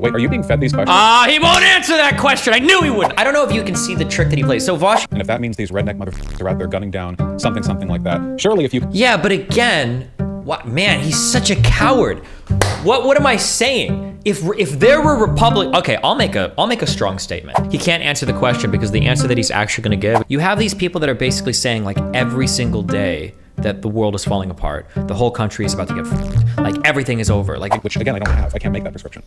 Wait, are you being fed these questions? He won't answer that question. I knew he wouldn't. I don't know if you can see the trick that he plays. So Vaush. And if that means these redneck motherfuckers are out there gunning down something like that, surely if you... Yeah, but again, what, man, he's such a coward. What am I saying? If there were okay, I'll make a strong statement. He can't answer the question because the answer that he's actually gonna give, you have these people that are basically saying like every single day that the world is falling apart. The whole country is about to get like everything is over. Like, which again, I don't have. I can't make that prescription.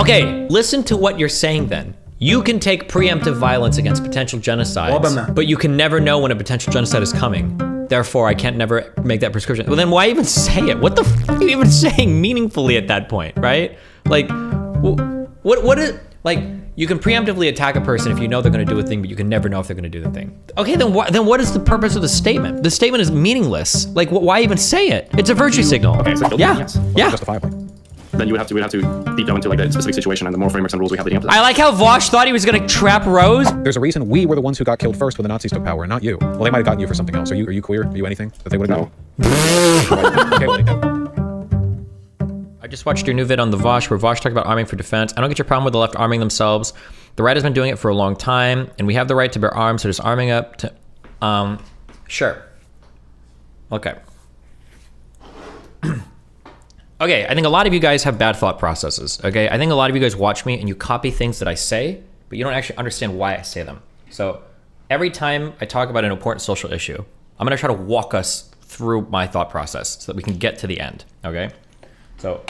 Okay, listen to what you're saying then. You can take preemptive violence against potential genocides, but you can never know when a potential genocide is coming. Therefore, I can't never make that prescription. Well, then why even say it? What the f are you even saying meaningfully at that point, right? Like, what is, like, you can preemptively attack a person if you know they're gonna do a thing, but you can never know if they're gonna do the thing. Okay, then what is the purpose of the statement? The statement is meaningless. Like, why even say it? It's a virtue signal. Okay, so yeah, Well, yeah. justifiably. then we'd have to deep down into like that specific situation and the more frameworks and rules we have leading up to that. I like how Vaush thought he was gonna trap Rose. There's a reason we were the ones who got killed first when the Nazis took power, not you. Well, they might have gotten you for something else. Are you queer? Are you anything that they would have done? Okay, well, they did. I just watched your new vid on the Vaush where Vaush talked about arming for defense. I don't get your problem with the left arming themselves. The right has been doing it for a long time, and we have the right to bear arms, so just arming up to, sure. Okay. Okay, I think a lot of you guys have bad thought processes, okay? I think a lot of you guys watch me and you copy things that I say, but you don't actually understand why I say them. So every time I talk about an important social issue, I'm gonna try to walk us through my thought process so that we can get to the end, okay? So,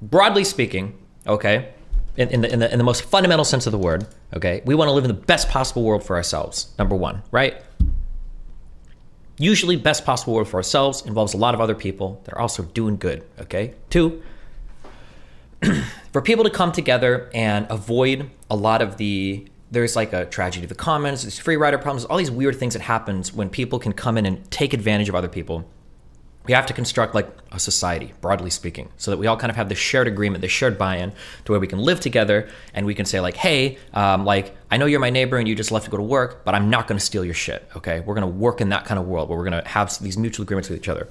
broadly speaking, okay, in the most fundamental sense of the word, okay, we want to live in the best possible world for ourselves, number one, right? Usually, best possible world for ourselves involves a lot of other people that are also doing good, okay? Two, for people to come together and avoid a lot of there's like a tragedy of the commons, there's free rider problems, all these weird things that happens when people can come in and take advantage of other people. We have to construct like a society, broadly speaking, so that we all kind of have this shared agreement, this shared buy-in to where we can live together and we can say like, hey, like, I know you're my neighbor and you just left to go to work, but I'm not gonna steal your shit, okay? We're gonna work in that kind of world where we're gonna have these mutual agreements with each other.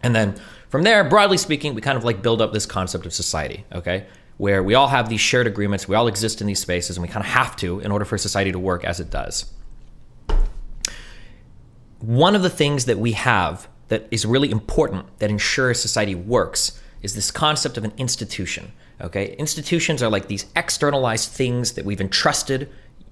And then from there, broadly speaking, we kind of like build up this concept of society, okay? Where we all have these shared agreements, we all exist in these spaces, and we kind of have to in order for society to work as it does. One of the things that we have that is really important that ensures society works is this concept of an institution, okay? Institutions are like these externalized things that we've entrusted,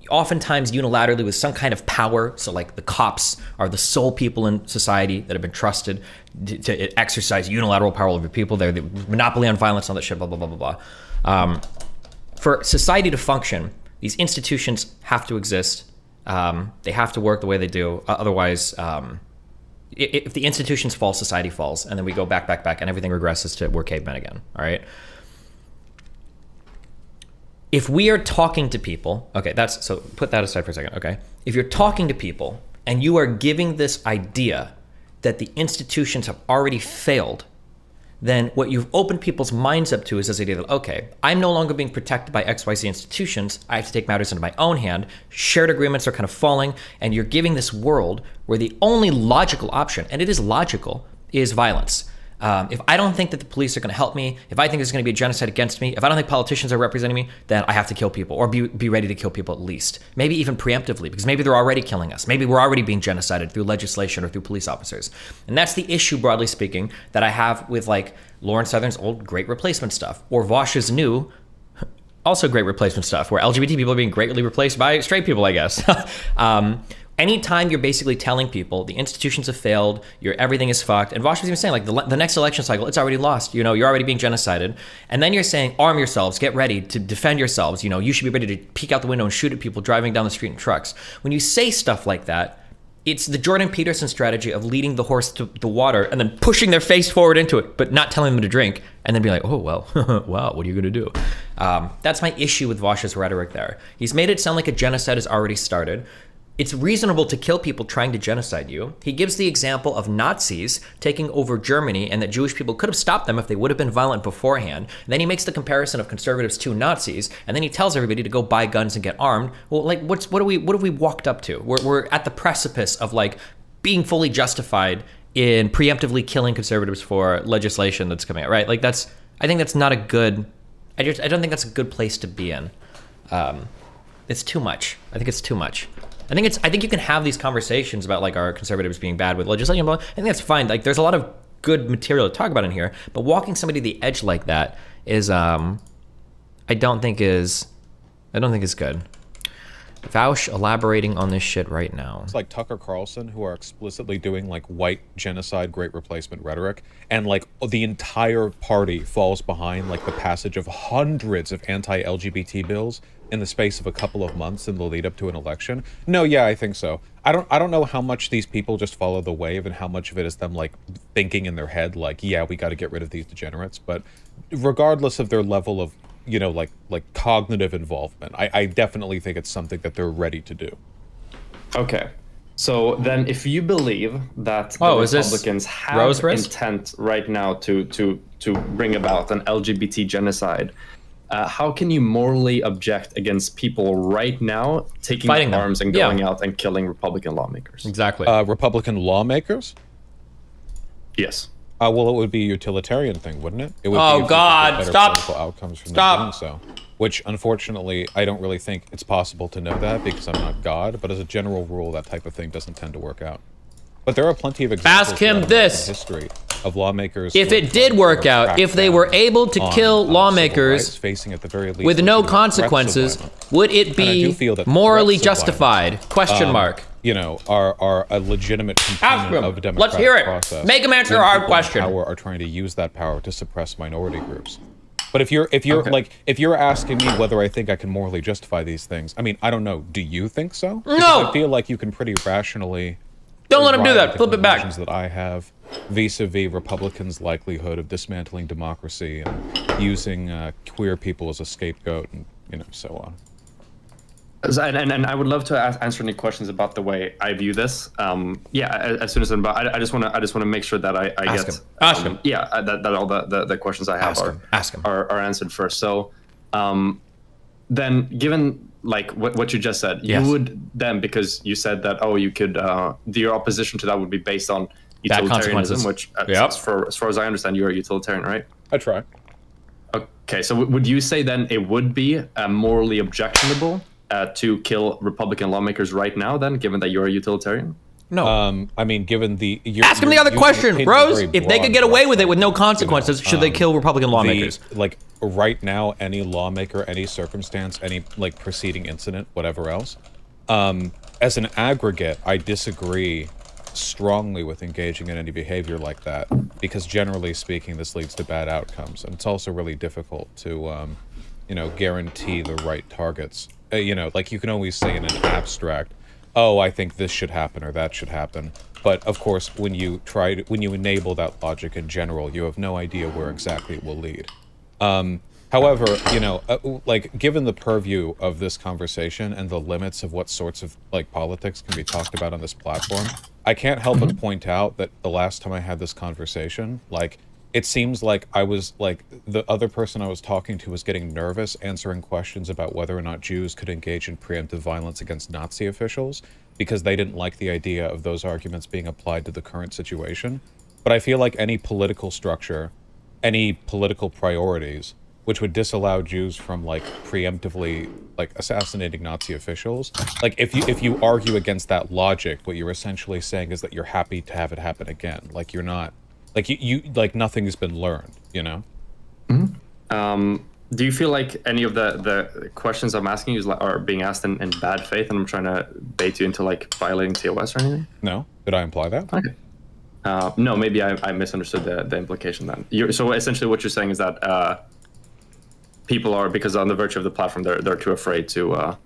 oftentimes unilaterally with some kind of power. So like the cops are the sole people in society that have been trusted to exercise unilateral power over people. They're the monopoly on violence and all that shit, blah, blah, blah, blah, blah. For society to function, these institutions have to exist. They have to work the way they do. Otherwise, if the institutions fall, society falls, and then we go back, and everything regresses to we're cavemen again, all right? If we are talking to people, okay, so put that aside for a second, okay? If you're talking to people and you are giving this idea that the institutions have already failed, then what you've opened people's minds up to is this idea that, okay, I'm no longer being protected by XYZ institutions, I have to take matters into my own hand, shared agreements are kind of falling, and you're giving this world where the only logical option, and it is logical, is violence. If I don't think that the police are gonna help me, if I think there's gonna be a genocide against me, if I don't think politicians are representing me, then I have to kill people, or be ready to kill people at least. Maybe even preemptively, because maybe they're already killing us. Maybe we're already being genocided through legislation or through police officers. And that's the issue, broadly speaking, that I have with like Lauren Southern's old great replacement stuff, or Vaush's new, also great replacement stuff, where LGBT people are being greatly replaced by straight people, I guess. Anytime you're basically telling people the institutions have failed, everything is fucked, and Vaush was even saying like the next election cycle, it's already lost, you know, you're already being genocided, and then you're saying arm yourselves, get ready to defend yourselves, you know, you should be ready to peek out the window and shoot at people driving down the street in trucks. When you say stuff like that, it's the Jordan Peterson strategy of leading the horse to the water and then pushing their face forward into it, but not telling them to drink, and then be like, oh, well, wow, what are you gonna do? That's my issue with Vaush's rhetoric there. He's made it sound like a genocide has already started. It's reasonable to kill people trying to genocide you. He gives the example of Nazis taking over Germany and that Jewish people could have stopped them if they would have been violent beforehand. And then he makes the comparison of conservatives to Nazis, and then he tells everybody to go buy guns and get armed. Well, like, what have we walked up to? We're at the precipice of like being fully justified in preemptively killing conservatives for legislation that's coming out, right? Like that's I think that's not a good. I don't think that's a good place to be in. It's too much. I think it's too much. I think you can have these conversations about like our conservatives being bad with legislation. I think that's fine. Like there's a lot of good material to talk about in here, but walking somebody to the edge like that is I don't think is good. Vaush elaborating on this shit right now. It's like Tucker Carlson, who are explicitly doing like white genocide, great replacement rhetoric, and like the entire party falls behind like the passage of hundreds of anti-LGBT bills in the space of a couple of months in the lead up to an election. No, yeah, I think so. I don't know how much these people just follow the wave and how much of it is them like thinking in their head like, yeah, we got to get rid of these degenerates. But regardless of their level of, you know, like cognitive involvement, I definitely think it's something that they're ready to do. Okay. So then if you believe that the Republicans have Rosewrist? intent right now to bring about an LGBT genocide, how can you morally object against people right now taking Fighting them. arms and going out and killing Republican lawmakers? Exactly. Republican lawmakers? Yes. Well, it would be a utilitarian thing, wouldn't it? It would Oh, be if we could God, get better stop. political outcomes from Stop. them doing so. Which, unfortunately, I don't really think it's possible to know that because I'm not God. But as a general rule, that type of thing doesn't tend to work out. But there are plenty of examples Ask him throughout this. history of lawmakers. If who it have did tried work to out, crack if they down were able to on, kill civil lawmakers rights, facing at the very least with no legitimate threats of consequences, violence. would it And I do be feel that the morally threats of justified? violence, Question mark. you know, are a legitimate Ask component him. of a democratic Let's hear it. process. Make him answer when our people in question. Power are trying to use that power to suppress minority groups. But if you're Okay. like if you're asking me whether I think I can morally justify these things, I mean, I don't know. Do you think so? Because No. I feel like you can pretty rationally. Don't let him do arrive that. at Flip the it back. conclusions that I have vis-a-vis Republicans' likelihood of dismantling democracy and using queer people as a scapegoat, and you know, so on. And I would love to answer any questions about the way I view this. As soon as I'm about, I just want to make sure that I Ask get him. Ask him. that all the questions I have Ask him. are answered first. So, then given like what you just said, Yes. you would then, because you said that you could your opposition to that would be based on Bad consequences. utilitarianism, which Yep. as far as I understand, you're a utilitarian, right? I try. Okay, so would you say then it would be morally objectionable to kill Republican lawmakers right now, then, given that you're a utilitarian? No. I mean, given the Ask him the other question, Rose. If they could get away with it with no consequences, should they kill Republican lawmakers? Like right now, any lawmaker, any circumstance, any like preceding incident, whatever else, as an aggregate, I disagree strongly with engaging in any behavior like that, because generally speaking, this leads to bad outcomes, and it's also really difficult to, guarantee the right targets. Like you can always say in an abstract, oh, I think this should happen or that should happen. But of course, when you enable that logic in general, you have no idea where exactly it will lead. However, like given the purview of this conversation and the limits of what sorts of like politics can be talked about on this platform, I can't help but point out that the last time I had this conversation, like it seems like I was like the other person I was talking to was getting nervous answering questions about whether or not Jews could engage in preemptive violence against Nazi officials because they didn't like the idea of those arguments being applied to the current situation. But I feel like any political structure, any political priorities, which would disallow Jews from like preemptively like assassinating Nazi officials, like if you argue against that logic, what you're essentially saying is that you're happy to have it happen again. Like you're not. Like you like nothing's been learned, you know? Mm-hmm. Do you feel like any of the questions I'm asking you are being asked in bad faith, and I'm trying to bait you into like violating TOS or anything? No? Did I imply that? Okay. No, maybe I misunderstood the implication then. So essentially what you're saying is that people are, because on the virtue of the platform, they're too afraid to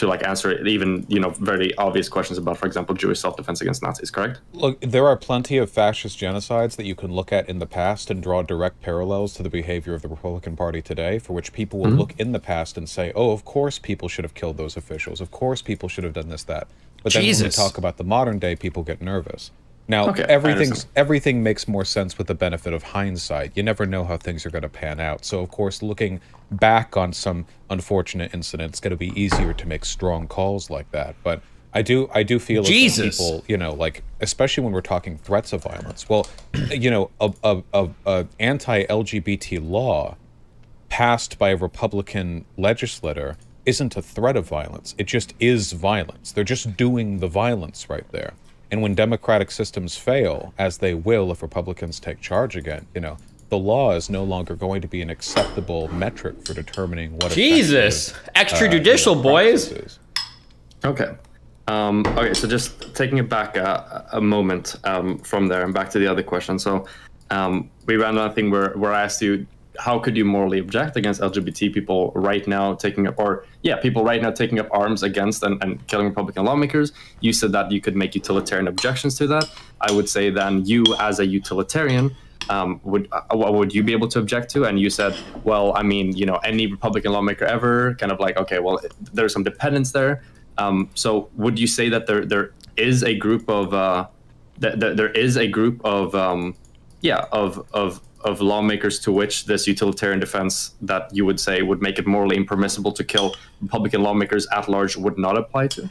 like answer even very obvious questions about, for example, Jewish self-defense against Nazis, correct? Look, there are plenty of fascist genocides that you can look at in the past and draw direct parallels to the behavior of the Republican Party today, for which people will look in the past and say, oh, of course people should have killed those officials, of course people should have done this, that. But then when we talk about the modern day, people get nervous. Now, everything makes more sense with the benefit of hindsight. You never know how things are going to pan out. So, of course, looking back on some unfortunate incident, it's going to be easier to make strong calls like that. But I do feel as though Jesus. people, like, especially when we're talking threats of violence. Well, a anti-LGBT law passed by a Republican legislator isn't a threat of violence. It just is violence. They're just doing the violence right there. And when democratic systems fail, as they will if Republicans take charge again, the law is no longer going to be an acceptable metric for determining what Jesus, effective, extrajudicial boys. practice is. Okay. Okay, so just taking it back a moment from there and back to the other question. So we ran on a thing where I asked you, how could you morally object against LGBT people right now taking up arms against and killing Republican lawmakers? You said that you could make utilitarian objections to that. I would say then you, as a utilitarian, what would you be able to object to? And you said, well, I mean, any Republican lawmaker ever, kind of like, okay, well, there's some dependence there. So would you say that there is a group of of lawmakers to which this utilitarian defense that you would say would make it morally impermissible to kill Republican lawmakers at large would not apply to?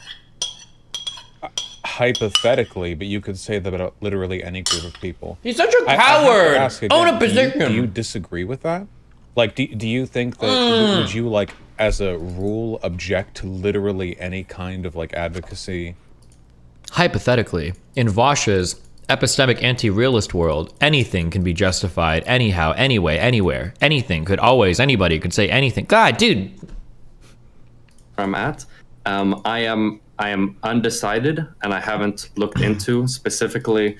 Hypothetically, but you could say that about literally any group of people. He's such a I have to coward. ask again, Own a position. Do you disagree with that? Like, do you think that, would you, like, as a rule, object to literally any kind of, like, advocacy? Hypothetically, in Vaush's epistemic anti-realist world, anything can be justified anyhow, anyway, anywhere. Anything could always, anybody could say anything. God, dude. Where I'm at, I am undecided, and I haven't looked into specifically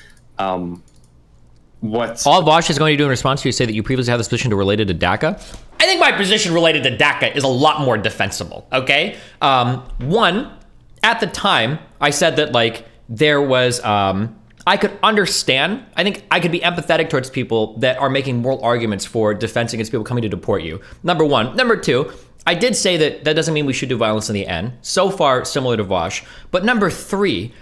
what All Vaush is going to do in response to you is say that you previously had this position related to DACA. I think my position related to DACA is a lot more defensible, okay? One, at the time, I said that, like, there was, I could understand, I think I could be empathetic towards people that are making moral arguments for defense against people coming to deport you. Number one. Number two, I did say that doesn't mean we should do violence in the end. So far, similar to Vaush. But number three,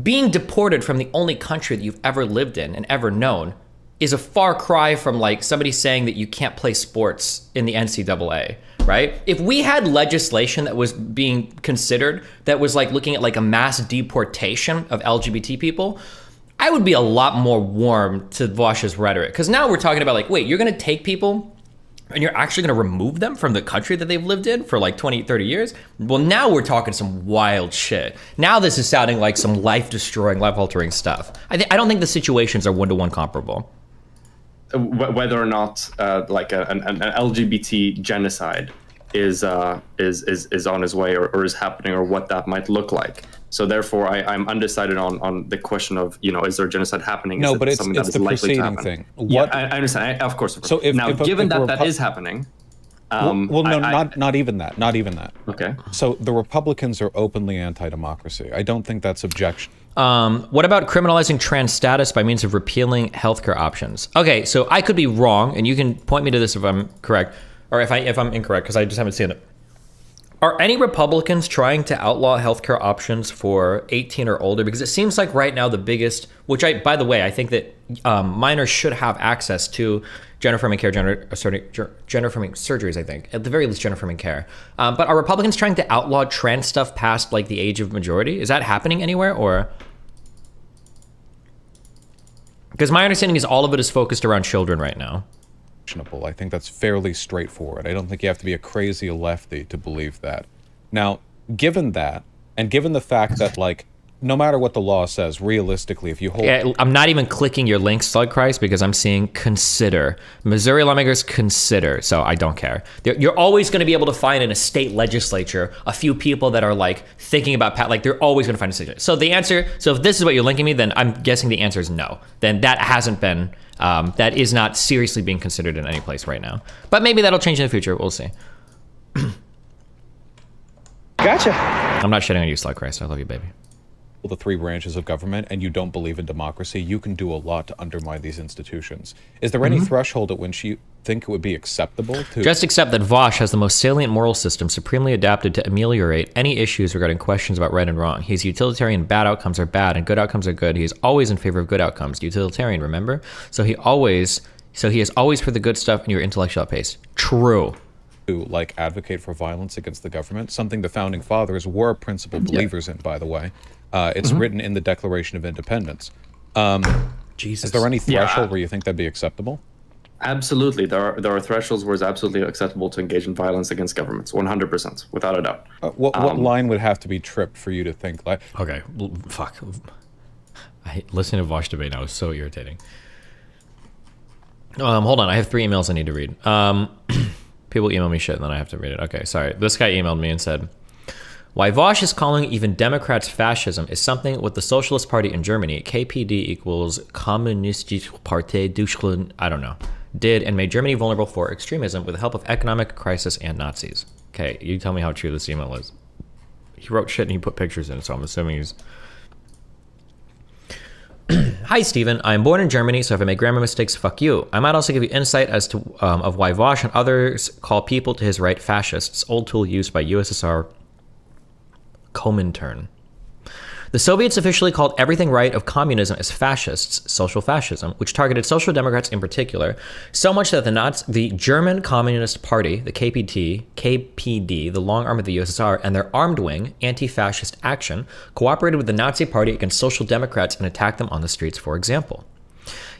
being deported from the only country that you've ever lived in and ever known is a far cry from, like, somebody saying that you can't play sports in the NCAA, right? If we had legislation that was being considered that was, like, looking at, like, a mass deportation of LGBT people, I would be a lot more warm to Vaush's rhetoric. Because now we're talking about, like, wait, you're going to take people and you're actually going to remove them from the country that they've lived in for like 20, 30 years? Well, now we're talking some wild shit. Now this is sounding like some life-destroying, life-altering stuff. I don't think the situations are one-to-one comparable. Whether or not like an LGBT genocide is on its way or is happening, or what that might look like. So therefore, I'm undecided on the question of, is there genocide happening? No, is but it's something that is the likely to preceding happen? thing. Yeah, I understand. Of course. So if given if that is happening, not even that. Not even that. Okay. So the Republicans are openly anti-democracy. I don't think that's objection. What about criminalizing trans status by means of repealing healthcare options? Okay, so I could be wrong, and you can point me to this if I'm correct, or if I'm incorrect, because I just haven't seen it. Are any Republicans trying to outlaw healthcare options for 18 or older? Because it seems like right now the biggest, which by the way, I think that minors should have access to gender-affirming care, gender-affirming surgeries, I think. At the very least, gender-affirming care. But are Republicans trying to outlaw trans stuff past, like, the age of majority? Is that happening anywhere, or? Because my understanding is all of it is focused around children right now. I think that's fairly straightforward. I don't think you have to be a crazy lefty to believe that. Now, given that, and given the fact that, like, no matter what the law says, realistically, if you hold... Yeah, I'm not even clicking your link, Slugchrist, because I'm seeing consider. Missouri lawmakers consider, so I don't care. You're always going to be able to find in a state legislature a few people that are, like, thinking about... Like, they're always going to find a situation. So the answer... So if this is what you're linking me, then I'm guessing the answer is no. Then that hasn't been... that is not seriously being considered in any place right now. But maybe that'll change in the future. We'll see. Gotcha. I'm not shitting on you, Slugchrist. I love you, baby. The three branches of government and you don't believe in democracy, you can do a lot to undermine these institutions. Is there any threshold at which you think it would be acceptable to... Just accept that Vaush has the most salient moral system supremely adapted to ameliorate any issues regarding questions about right and wrong. He's utilitarian, bad outcomes are bad and good outcomes are good. He is always in favor of good outcomes. Utilitarian, remember? So he is always for the good stuff and your intellectual pace. True. to like advocate for violence against the government, something the founding fathers were principal believers in, by the way. It's written in the Declaration of Independence. Jesus. Is there any Yeah. threshold where you think that'd be acceptable? Absolutely, there are thresholds where it's absolutely acceptable to engage in violence against governments, 100%, without a doubt. What line would have to be tripped for you to think like? Okay, fuck. Listening to Vaush debate now is so irritating. Hold on, I have 3 emails I need to read. People email me shit and then I have to read it. Okay, sorry. This guy emailed me and said, why Vaush is calling even Democrats fascism is something with the Socialist Party in Germany, KPD equals Kommunistische Partei Deutschland, I don't know, did and made Germany vulnerable for extremism with the help of economic crisis and Nazis. Okay, you tell me how true this email is. He wrote shit and he put pictures in it, so I'm assuming he's... Hi, Stephen. I am born in Germany, so if I make grammar mistakes, fuck you. I might also give you insight as to of why Vaush and others call people to his right fascists, old tool used by USSR Comintern. The Soviets officially called everything right of communism as fascists, social fascism, which targeted social democrats in particular, so much that the German Communist Party, the KPD, the long arm of the USSR, and their armed wing, Anti-Fascist Action, cooperated with the Nazi Party against social democrats and attacked them on the streets, for example.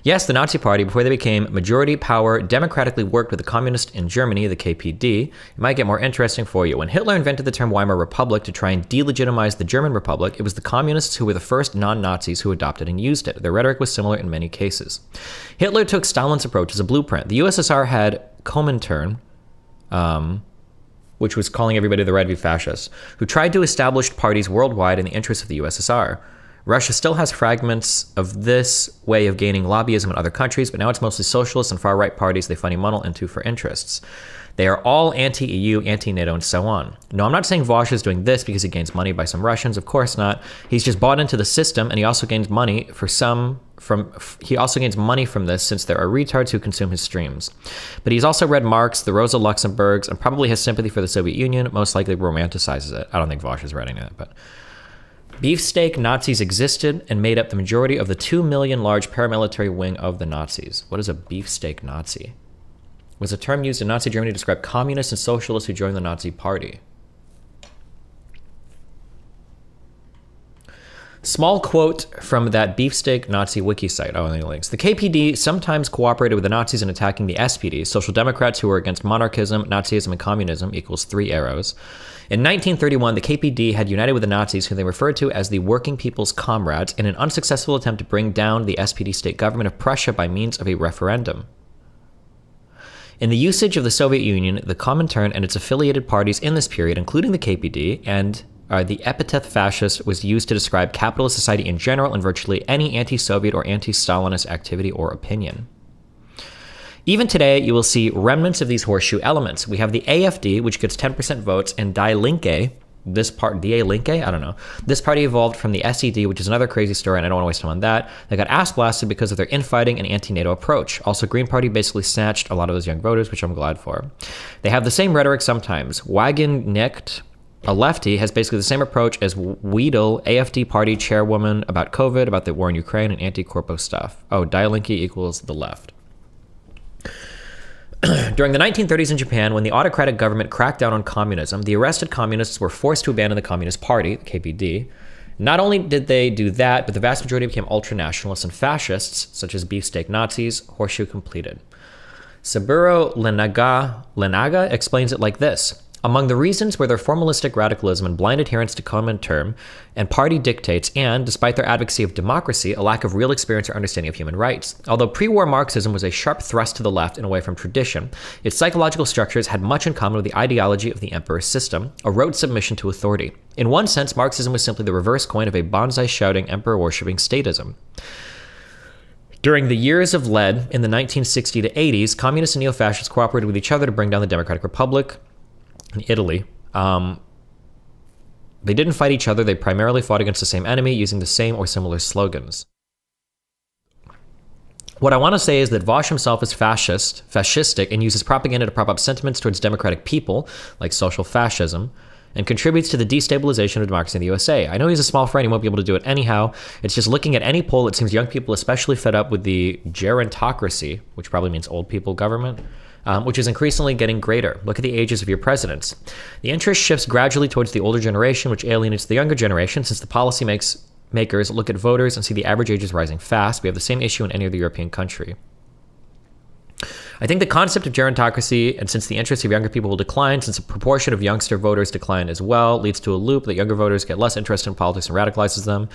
Yes, the Nazi Party, before they became majority power, democratically worked with the communists in Germany, the KPD. It might get more interesting for you. When Hitler invented the term Weimar Republic to try and delegitimize the German Republic, it was the communists who were the first non-Nazis who adopted and used it. Their rhetoric was similar in many cases. Hitler took Stalin's approach as a blueprint. The USSR had Comintern, which was calling everybody the right to be fascists, who tried to establish parties worldwide in the interests of the USSR. Russia still has fragments of this way of gaining lobbyism in other countries, but now it's mostly socialist and far-right parties they funny muddle into for interests. They are all anti-EU, anti-NATO, and so on. No, I'm not saying Vaush is doing this because he gains money by some Russians. Of course not. He's just bought into the system, and he also gains money from this since there are retards who consume his streams. But he's also read Marx, the Rosa Luxemburgs, and probably has sympathy for the Soviet Union, most likely romanticizes it. I don't think Vaush is writing it, but... Beefsteak Nazis existed and made up the majority of the 2 million large paramilitary wing of the Nazis. What is a beefsteak Nazi? It was a term used in Nazi Germany to describe communists and socialists who joined the Nazi Party. Small quote from that beefsteak Nazi wiki site. Oh, and the links. The KPD sometimes cooperated with the Nazis in attacking the SPD, Social Democrats who were against monarchism, Nazism, and communism, equals 3 arrows. In 1931, the KPD had united with the Nazis, whom they referred to as the Working People's Comrades, in an unsuccessful attempt to bring down the SPD state government of Prussia by means of a referendum. In the usage of the Soviet Union, the Comintern and its affiliated parties in this period, including the KPD, and the epithet fascist was used to describe capitalist society in general and virtually any anti-Soviet or anti-Stalinist activity or opinion. Even today, you will see remnants of these horseshoe elements. We have the AfD, which gets 10% votes, and Die Linke, this party evolved from the SED, which is another crazy story, and I don't want to waste time on that. They got ass blasted because of their infighting and anti-NATO approach. Also, Green Party basically snatched a lot of those young voters, which I'm glad for. They have the same rhetoric sometimes. Wagenknecht, a lefty, has basically the same approach as Weidel, AfD party chairwoman, about COVID, about the war in Ukraine, and anti-corpo stuff. Oh, Die Linke equals the left. During the 1930s in Japan, when the autocratic government cracked down on communism, the arrested communists were forced to abandon the Communist Party, the KPD. Not only did they do that, but the vast majority became ultranationalists and fascists, such as beefsteak Nazis, horseshoe completed. Saburo Lenaga explains it like this. Among the reasons were their formalistic radicalism and blind adherence to Comintern and party dictates and, despite their advocacy of democracy, a lack of real experience or understanding of human rights. Although pre-war Marxism was a sharp thrust to the left and away from tradition, its psychological structures had much in common with the ideology of the emperor's system, a rote submission to authority. In one sense, Marxism was simply the reverse coin of a bonsai-shouting, emperor-worshipping statism. During the years of lead in the 1960s to 80s, communists and neo-fascists cooperated with each other to bring down the Democratic Republic in Italy. They didn't fight each other. They primarily fought against the same enemy using the same or similar slogans. What I want to say is that Vaush himself is fascistic, and uses propaganda to prop up sentiments towards democratic people, like social fascism, and contributes to the destabilization of democracy in the USA. I know he's a small fry and he won't be able to do it anyhow. It's just looking at any poll, it seems young people especially fed up with the gerontocracy, which probably means old people government, which is increasingly getting greater. Look at the ages of your presidents. The interest shifts gradually towards the older generation, which alienates the younger generation, since the policy makers look at voters and see the average age is rising fast. We have the same issue in any other European country. I think the concept of gerontocracy, and since the interests of younger people will decline, since a proportion of youngster voters decline as well, leads to a loop that younger voters get less interested in politics and radicalizes them.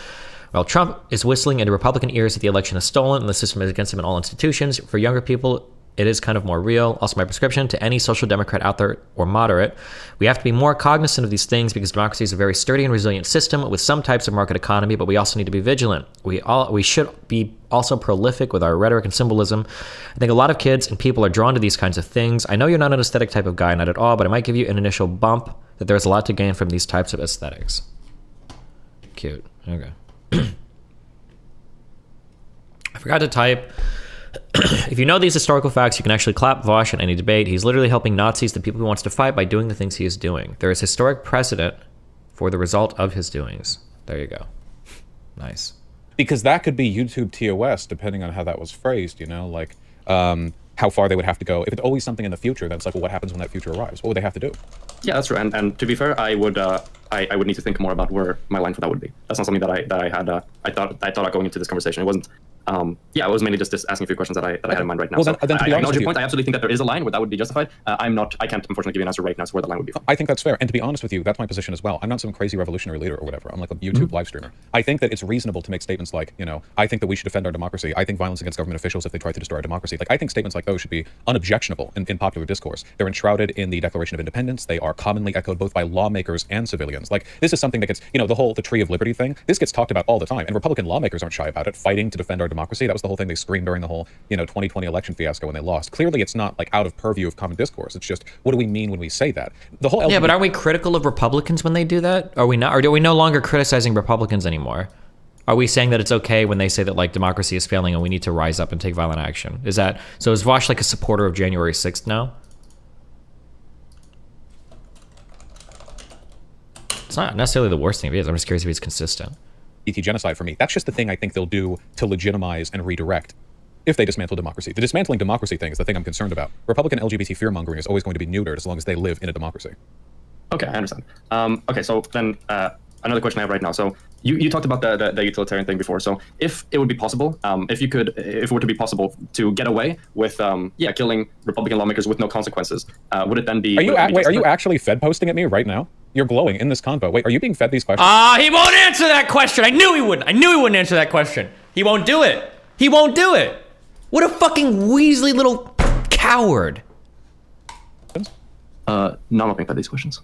While Trump is whistling into Republican ears that the election is stolen and the system is against him in all institutions, for younger people, it is kind of more real. Also, my prescription to any social democrat out there or moderate, we have to be more cognizant of these things because democracy is a very sturdy and resilient system with some types of market economy, but we also need to be vigilant. We should be also prolific with our rhetoric and symbolism. I think a lot of kids and people are drawn to these kinds of things. I know you're not an aesthetic type of guy, not at all, but it might give you an initial bump that there's a lot to gain from these types of aesthetics. Cute. Okay. I forgot to type. If you know these historical facts, you can actually clap Vaush in any debate. He's literally helping Nazis, the people he wants to fight, by doing the things he is doing. There is historic precedent for the result of his doings. There you go. Nice. Because that could be YouTube TOS, depending on how that was phrased, you know, like how far they would have to go. If it's always something in the future, then it's like, well, what happens when that future arrives? What would they have to do? Yeah, that's true. And to be fair, I would need to think more about where my line for that would be. That's not something that I had. I thought about going into this conversation. It wasn't. Yeah, it was mainly just asking a few questions that I had in mind right now. Well, so then to be I honest acknowledge with your point. I absolutely think that there is a line where that would be justified. I can't unfortunately give you an answer right now as to where the line would be. I think that's fair. And to be honest with you, that's my position as well. I'm not some crazy revolutionary leader or whatever. I'm like a YouTube live streamer. I think that it's reasonable to make statements like, you know, I think that we should defend our democracy. I think violence against government officials if they try to destroy our democracy. Like, I think statements like those should be unobjectionable in popular discourse. They're enshrouded in the Declaration of Independence. They are commonly echoed both by lawmakers and civilians. Like, this is something that gets, you know, the Tree of Liberty thing. This gets talked about all the time. And Republican lawmakers aren't shy about it, fighting to defend our democracy. That was the whole thing they screamed during the whole, you know, 2020 election fiasco when they lost. Clearly, it's not like out of purview of common discourse. It's just, what do we mean when we say that? The whole Yeah, but aren't we critical of Republicans when they do that? Are we not? Or are we no longer criticizing Republicans anymore? Are we saying that it's okay when they say that like democracy is failing and we need to rise up and take violent action? Is Vaush like a supporter of January 6th now? It's not necessarily the worst thing if he is. I'm just curious if he's consistent. genocide for me. That's just the thing I think they'll do to legitimize and redirect if they dismantle democracy. The dismantling democracy thing is the thing I'm concerned about. Republican LGBT fear-mongering is always going to be neutered as long as they live in a democracy. Okay, I understand. Okay, so then another question I have right now. So you talked about the utilitarian thing before. So if it would be possible, if it were to be possible to get away with killing Republican lawmakers with no consequences, would it then be? Are you actually Fed posting at me right now? You're glowing in this convo. Wait, are you being fed these questions? He won't answer that question. I knew he wouldn't. I knew he wouldn't answer that question. He won't do it. He won't do it. What a fucking Weasley little coward. No, I'm not being fed these questions.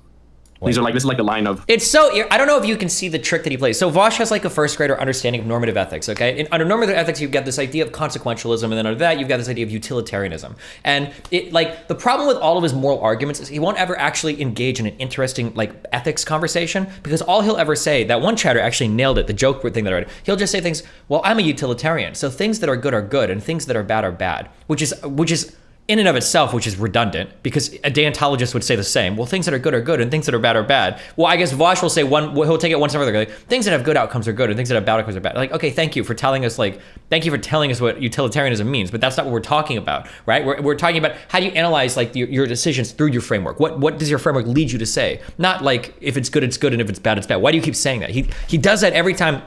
This is like the line of. It's so. I don't know if you can see the trick that he plays. So Vaush has like a first grader understanding of normative ethics. Okay, under normative ethics, you've got this idea of consequentialism, and then under that, you've got this idea of utilitarianism. And it like the problem with all of his moral arguments is he won't ever actually engage in an interesting like ethics conversation because all he'll ever say. That one chatter actually nailed it. The joke thing that I read. He'll just say things. Well, I'm a utilitarian, so things that are good, and things that are bad, which is. In and of itself, which is redundant, because a deontologist would say the same. Well, things that are good, and things that are bad. Well, I guess Vaush will say he'll take it one step further. Like, things that have good outcomes are good, and things that have bad outcomes are bad. Like, okay, thank you for telling us what utilitarianism means, but that's not what we're talking about, right? We're talking about how do you analyze like your decisions through your framework. What does your framework lead you to say? Not like if it's good, and if it's bad, it's bad. Why do you keep saying that? He does that every time.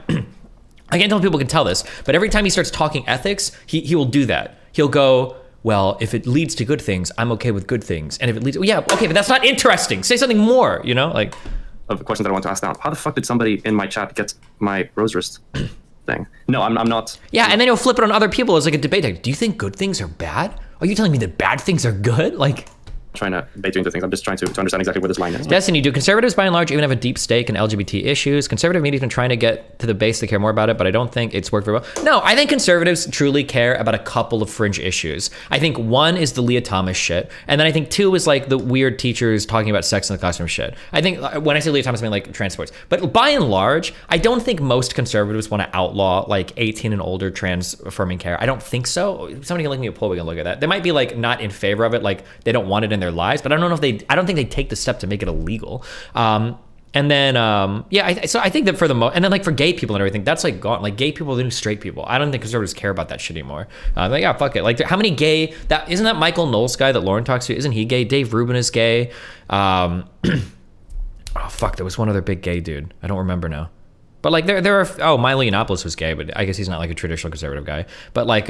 I can't tell if people can tell this, but every time he starts talking ethics, he will do that. He'll go, well, if it leads to good things, I'm okay with good things. And if it leads, yeah, okay, but that's not interesting. Say something more, you know, like. Of the question that I want to ask now. How the fuck did somebody in my chat get my Rosewrist thing? No, I'm not. Yeah, and then he'll flip it on other people as like a debate. Do you think good things are bad? Are you telling me that bad things are good? Like. Trying to bait you into things. I'm just trying to understand exactly where this line is. Destiny, do conservatives by and large even have a deep stake in LGBT issues? Conservative media's been trying to get to the base to care more about it, but I don't think it's worked very well. No, I think conservatives truly care about a couple of fringe issues. I think one is the Leah Thomas shit, and then I think two is like the weird teachers talking about sex in the classroom shit. I think when I say Leah Thomas, I mean like trans sports. But by and large, I don't think most conservatives want to outlaw like 18 and older trans affirming care. I don't think so. Somebody can link me a poll, we can look at that. They might be like not in favor of it, like they don't want it in their lives, but I don't know if I don't think they take the step to make it illegal. And And then, so I think that for the and then like for gay people and everything, that's like gone. Like gay people than straight people. I don't think conservatives care about that shit anymore. Like, yeah, fuck it. Like, how many gay? Isn't that Michael Knowles guy that Lauren talks to? Isn't he gay? Dave Rubin is gay. Oh fuck, there was one other big gay dude. I don't remember now. But like there are. Oh, Milo Yiannopoulos was gay, but I guess he's not like a traditional conservative guy. But like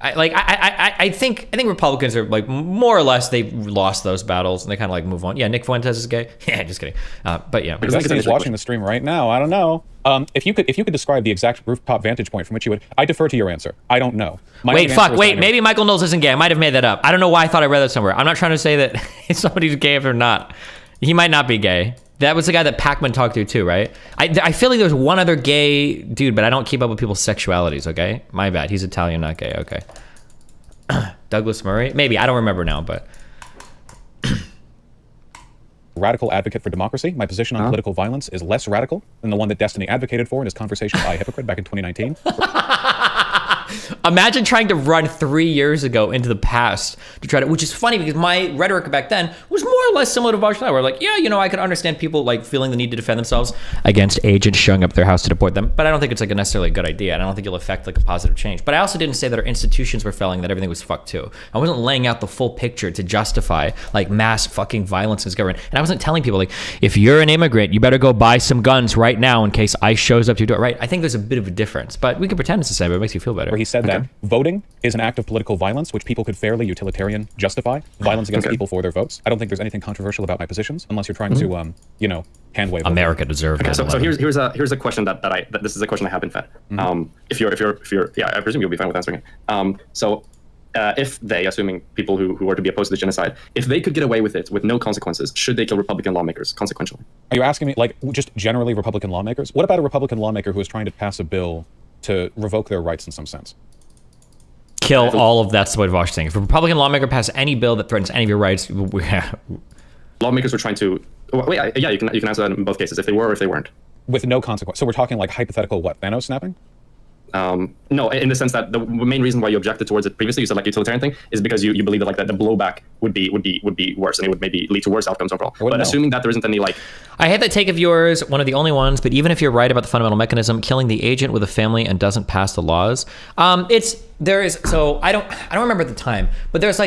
I think Republicans are like more or less they've lost those battles and they kind of like move on. Yeah, Nick Fuentes is gay. Yeah, just kidding. But yeah, Destiny's watching the stream right now. I don't know. If you could describe the exact rooftop vantage point from which you would, I defer to your answer. I don't know. Wait, maybe Michael Knowles isn't gay. I might have made that up. I don't know why I thought I read that somewhere. I'm not trying to say that somebody's gay if they're not. He might not be gay. That was the guy that Pac-Man talked to too, right? I feel like there's one other gay dude, but I don't keep up with people's sexualities, okay? My bad. He's Italian, not gay, okay. Douglas Murray? Maybe. I don't remember now, but... Radical advocate for democracy. My position on political violence is less radical than the one that Destiny advocated for in his conversation by a hypocrite back in 2019. Imagine trying to run 3 years ago into the past to try to, which is funny because my rhetoric back then was more or less similar to Vaush now. We're like, yeah, I could understand people like feeling the need to defend themselves against agents showing up at their house to deport them, but I don't think it's like a necessarily a good idea, and I don't think it'll affect like a positive change. But I also didn't say that our institutions were failing, that everything was fucked too. I wasn't laying out the full picture to justify like mass fucking violence in this government, and I wasn't telling people like, if you're an immigrant, you better go buy some guns right now in case ICE shows up to do it. Right? I think there's a bit of a difference, but we can pretend it's the same. But it makes you feel better. Where he said that voting is an act of political violence, which people could fairly utilitarian justify violence against people for their votes. I don't think there's anything controversial about my positions, unless you're trying to, hand wave. America deserved. Okay, so here's a question that this is a question I have been fed. If you're, yeah, I presume you'll be fine with answering it. If they, assuming people who are to be opposed to the genocide, if they could get away with it with no consequences, should they kill Republican lawmakers consequentially? Are you asking me, like, just generally Republican lawmakers? What about a Republican lawmaker who is trying to pass a bill to revoke their rights in some sense? Kill all of that's what Vaush is saying. If a Republican lawmaker passes any bill that threatens any of your rights, lawmakers were trying to. Wait, yeah, you can answer that in both cases. If they were or if they weren't. With no consequence. So we're talking like hypothetical what? Thanos snapping? No, in the sense that the main reason why you objected towards it previously, you said like utilitarian thing, is because you believe that like that the blowback would be worse and it would maybe lead to worse outcomes overall. But assuming that there isn't any like, I hate that take of yours, one of the only ones. But even if you're right about the fundamental mechanism, killing the agent with a family and doesn't pass the laws, So I don't remember at the time, but there's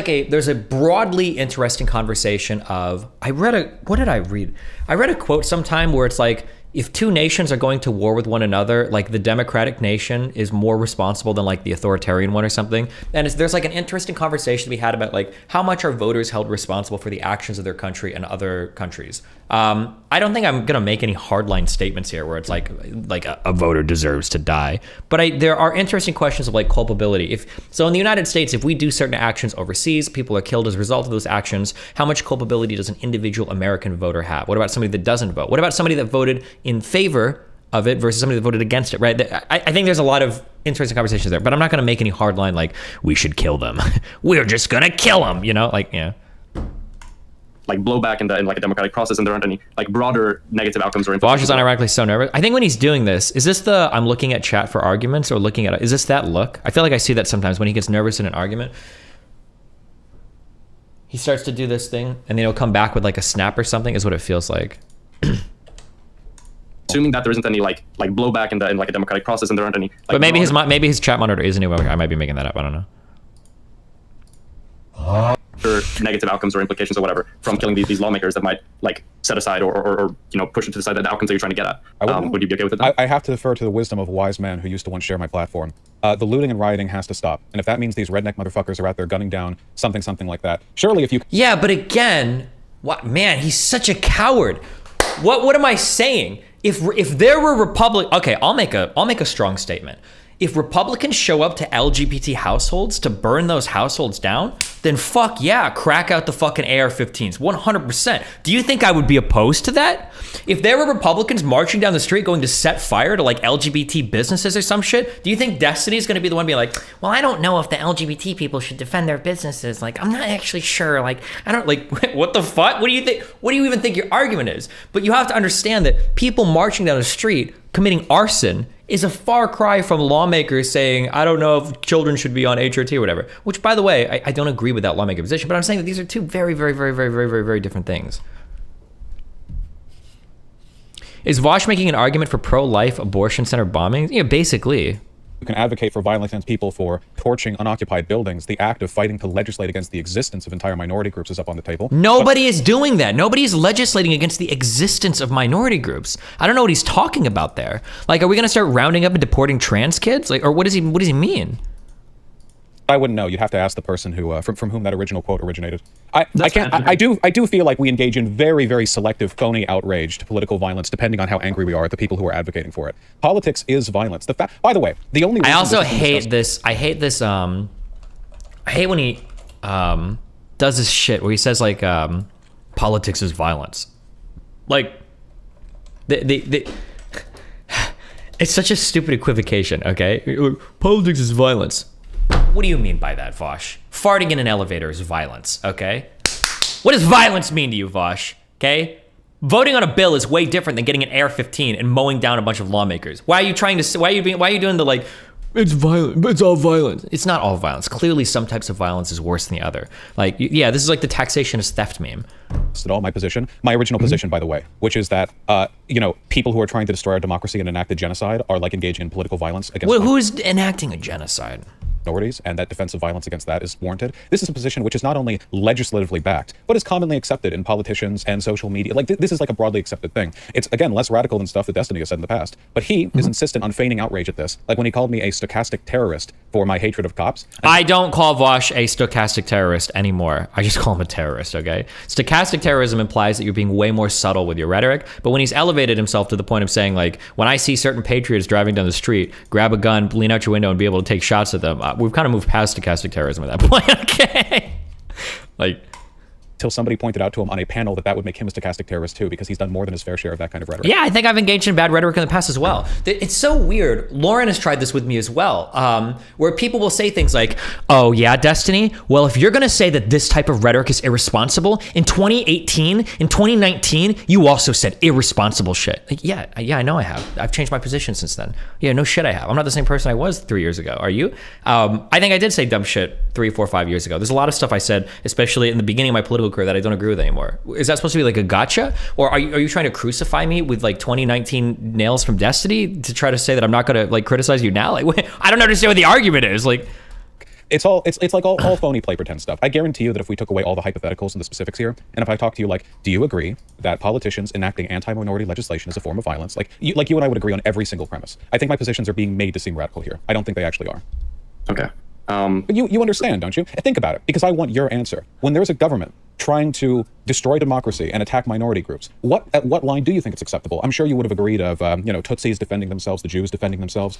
a broadly interesting conversation of what did I read? I read a quote sometime where it's like, if two nations are going to war with one another, like the democratic nation is more responsible than like the authoritarian one or something. And there's like an interesting conversation to be had about like how much are voters held responsible for the actions of their country and other countries. I don't think I'm gonna make any hardline statements here where it's like a voter deserves to die. But there are interesting questions of like culpability. So in the United States, if we do certain actions overseas, people are killed as a result of those actions. How much culpability does an individual American voter have? What about somebody that doesn't vote? What about somebody that voted in favor of it versus somebody that voted against it, right? I think there's a lot of interesting conversations there, but I'm not going to make any hard line like, we should kill them. We're just going to kill them, like blowback in like a democratic process, and there aren't any like broader negative outcomes or Vaush is unironically so nervous. I think when he's doing this, is this the I'm looking at chat for arguments or looking at is this that look? I feel like I see that sometimes when he gets nervous in an argument. He starts to do this thing and then he'll come back with like a snap or something is what it feels like. Assuming that there isn't any like blowback in like a democratic process, and there aren't any. Like, but maybe his chat monitor is anyway. I might be making that up. I don't know. Negative outcomes or implications or whatever from killing these lawmakers that might like set aside or push into the side the outcomes that you're trying to get at. Would you be okay with it? I have to defer to the wisdom of a wise man who used to once share my platform. The looting and rioting has to stop, and if that means these redneck motherfuckers are out there gunning down something like that, surely if you but again, what man? He's such a coward. What am I saying? If there were I'll make a strong statement. If Republicans show up to LGBT households to burn those households down, then fuck yeah, crack out the fucking AR-15s, 100%. Do you think I would be opposed to that? If there were Republicans marching down the street going to set fire to like LGBT businesses or some shit, do you think Destiny's gonna be the one being like, well, I don't know if the LGBT people should defend their businesses. Like, I'm not actually sure. Like, I don't what the fuck? What do you think? What do you even think your argument is? But you have to understand that people marching down the street committing arson is a far cry from lawmakers saying, I don't know if children should be on HRT or whatever, which by the way, I don't agree with that lawmaker position, but I'm saying that these are two very, very, very, very, very, very, very different things. Is Vaush making an argument for pro-life abortion center bombings? Yeah, basically. You can advocate for violence against people for torching unoccupied buildings. The act of fighting to legislate against the existence of entire minority groups is up on the table. Nobody is doing that. Nobody is legislating against the existence of minority groups. I don't know what he's talking about there. Like, are we gonna start rounding up and deporting trans kids? Like, or what does he mean? I wouldn't know. You'd have to ask the person who from whom that original quote originated. I do feel like we engage in very, very selective, phony outrage to political violence, depending on how angry we are at the people who are advocating for it. Politics is violence. By the way, the only reason I also hate this. I hate this. I hate when he does this shit where he says like politics is violence. Like it's such a stupid equivocation. Okay, politics is violence. What do you mean by that, Vaush? Farting in an elevator is violence, okay? What does violence mean to you, Vaush? Okay? Voting on a bill is way different than getting an AR-15 and mowing down a bunch of lawmakers. Why are you doing the like, it's violent, but it's all violence? It's not all violence. Clearly, some types of violence is worse than the other. Like, yeah, this is like the taxation is theft meme. At all, my original position, by the way, which is that people who are trying to destroy our democracy and enact a genocide are like engaging in political violence against. Well, who is enacting a genocide? Minorities, and that defensive violence against that is warranted. This is a position which is not only legislatively backed, but is commonly accepted in politicians and social media. Like this is like a broadly accepted thing. It's again less radical than stuff that Destiny has said in the past. But he is insistent on feigning outrage at this, like when he called me a stochastic terrorist for my hatred of cops. I don't call Vaush a stochastic terrorist anymore. I just call him a terrorist. Okay. Stochastic terrorism implies that you're being way more subtle with your rhetoric. But when he's elevated himself to the point of saying like, when I see certain patriots driving down the street, grab a gun, lean out your window, and be able to take shots at them. We've kind of moved past stochastic terrorism at that point, okay? Like, till somebody pointed out to him on a panel that would make him a stochastic terrorist too, because he's done more than his fair share of that kind of rhetoric. Yeah, I think I've engaged in bad rhetoric in the past as well. It's so weird. Lauren has tried this with me as well, where people will say things like, oh yeah, Destiny, well, if you're gonna say that this type of rhetoric is irresponsible, in 2018, in 2019, you also said irresponsible shit. Like, yeah, I know I have. I've changed my position since then. Yeah, no shit I have. I'm not the same person I was 3 years ago. Are you? I think I did say dumb shit 3, 4, 5 years ago. There's a lot of stuff I said, especially in the beginning of my political career, that I don't agree with anymore. Is that supposed to be like a gotcha? Or are you trying to crucify me with like 2019 nails from Destiny to try to say that I'm not going to like criticize you now? Like, I don't understand what the argument is. Like, it's like all phony play pretend stuff. I guarantee you that if we took away all the hypotheticals and the specifics here, and if I talk to you like, do you agree that politicians enacting anti-minority legislation is a form of violence? Like you and I would agree on every single premise. I think my positions are being made to seem radical here. I don't think they actually are. Okay. But you understand, don't you? Think about it, because I want your answer. When there's a government trying to destroy democracy and attack minority groups, at what line do you think it's acceptable? I'm sure you would have agreed of, Tutsis defending themselves, the Jews defending themselves.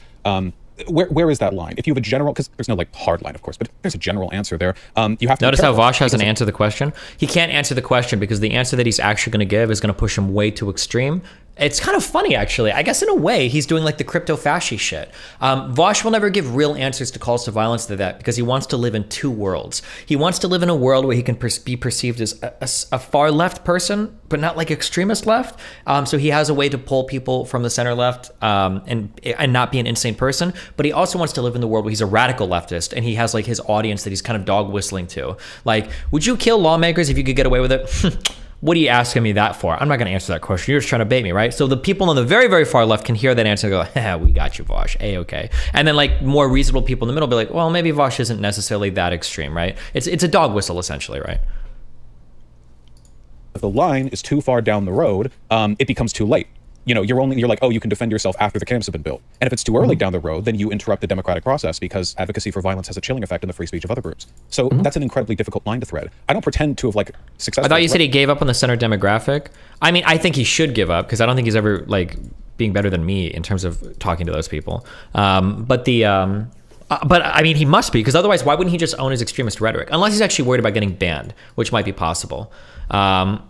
Where is that line? If you have a general, because there's no like hard line, of course, but there's a general answer there. You have to notice how Vaush hasn't answered the question. He can't answer the question because the answer that he's actually going to give is going to push him way too extreme. It's kind of funny, actually. I guess in a way, he's doing like the crypto-fasci shit. Vaush will never give real answers to calls to violence to that because he wants to live in two worlds. He wants to live in a world where he can be perceived as a far left person, but not like extremist left. So he has a way to pull people from the center left and not be an insane person. But he also wants to live in the world where he's a radical leftist and he has like his audience that he's kind of dog whistling to. Like, would you kill lawmakers if you could get away with it? What are you asking me that for? I'm not going to answer that question. You're just trying to bait me, right? So the people on the very, very far left can hear that answer and go, we got you, Vaush. A-okay. And then like more reasonable people in the middle be like, well, maybe Vaush isn't necessarily that extreme, right? It's a dog whistle, essentially, right? If the line is too far down the road, it becomes too late. You're like, oh, you can defend yourself after the camps have been built. And if it's too early down the road, then you interrupt the democratic process because advocacy for violence has a chilling effect on the free speech of other groups. So that's an incredibly difficult line to thread. I don't pretend to have like successfully. I thought you said he gave up on the center demographic. I mean, I think he should give up because I don't think he's ever like being better than me in terms of talking to those people. But I mean, he must be because otherwise, why wouldn't he just own his extremist rhetoric? Unless he's actually worried about getting banned, which might be possible. Because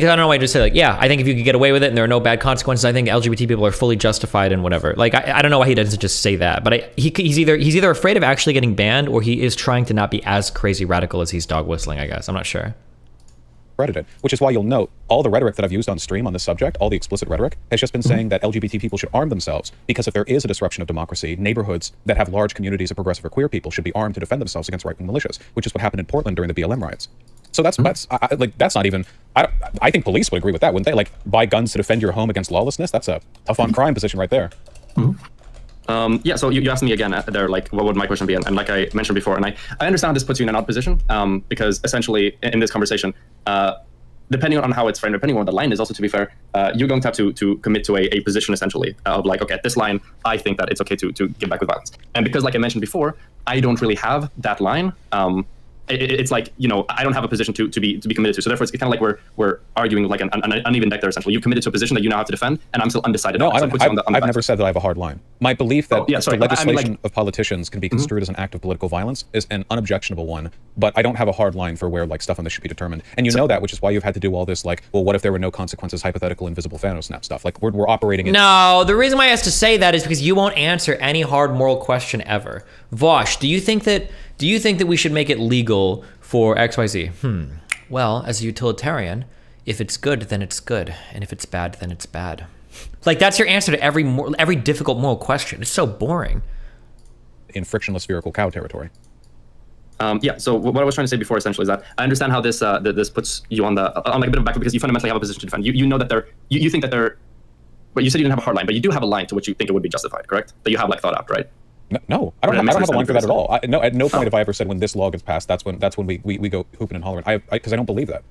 I don't know why I just say like, yeah, I think if you could get away with it and there are no bad consequences, I think LGBT people are fully justified and whatever. Like, I don't know why he doesn't just say that, but he's either afraid of actually getting banned or he is trying to not be as crazy radical as he's dog whistling, I guess. I'm not sure. discredited, which is why you'll note all the rhetoric that I've used on stream on this subject, all the explicit rhetoric, has just been saying that LGBT people should arm themselves because if there is a disruption of democracy, neighborhoods that have large communities of progressive or queer people should be armed to defend themselves against right-wing militias, which is what happened in Portland during the BLM riots. So that's not even. I think police would agree with that, wouldn't they? Like, buy guns to defend your home against lawlessness. That's a tough on crime position right there. Yeah, so you asked me again there, like, what would my question be? And like I mentioned before, and I understand this puts you in an odd position because essentially in this conversation, depending on how it's framed, depending on what the line is, also to be fair, you're going to have to commit to a position essentially of like, okay, at this line, I think that it's okay to get back with violence. And because, like I mentioned before, I don't really have that line. It's like, you know, I don't have a position to be committed to. So therefore, it's kind of like we're arguing like an uneven deck there, essentially. You committed to a position that you now have to defend, and I'm still undecided. No, on it. So I've never said that I have a hard line. My belief that the legislation like, of politicians can be construed as an act of political violence is an unobjectionable one, but I don't have a hard line for where like stuff on this should be determined. And you know that, which is why you've had to do all this like, well, what if there were no consequences, hypothetical, invisible Thanos snap stuff. Like we're operating in... No, the reason why I has to say that is because you won't answer any hard moral question ever. Vaush, do you think that we should make it legal for XYZ? Well, as a utilitarian, if it's good, then it's good. And if it's bad, then it's bad. Like, that's your answer to every difficult moral question. It's so boring. In frictionless spherical cow territory. Yeah, so what I was trying to say before essentially is that I understand how this this puts you on like a bit of backup because you fundamentally have a position to defend. You know that you think that but you said you didn't have a hard line, but you do have a line to which you think it would be justified, correct? That you have like thought out, right? No, I don't have a line for that at all. No, at no point have I ever said when this law gets passed, that's when we go hooping and hollering. Because I don't believe that.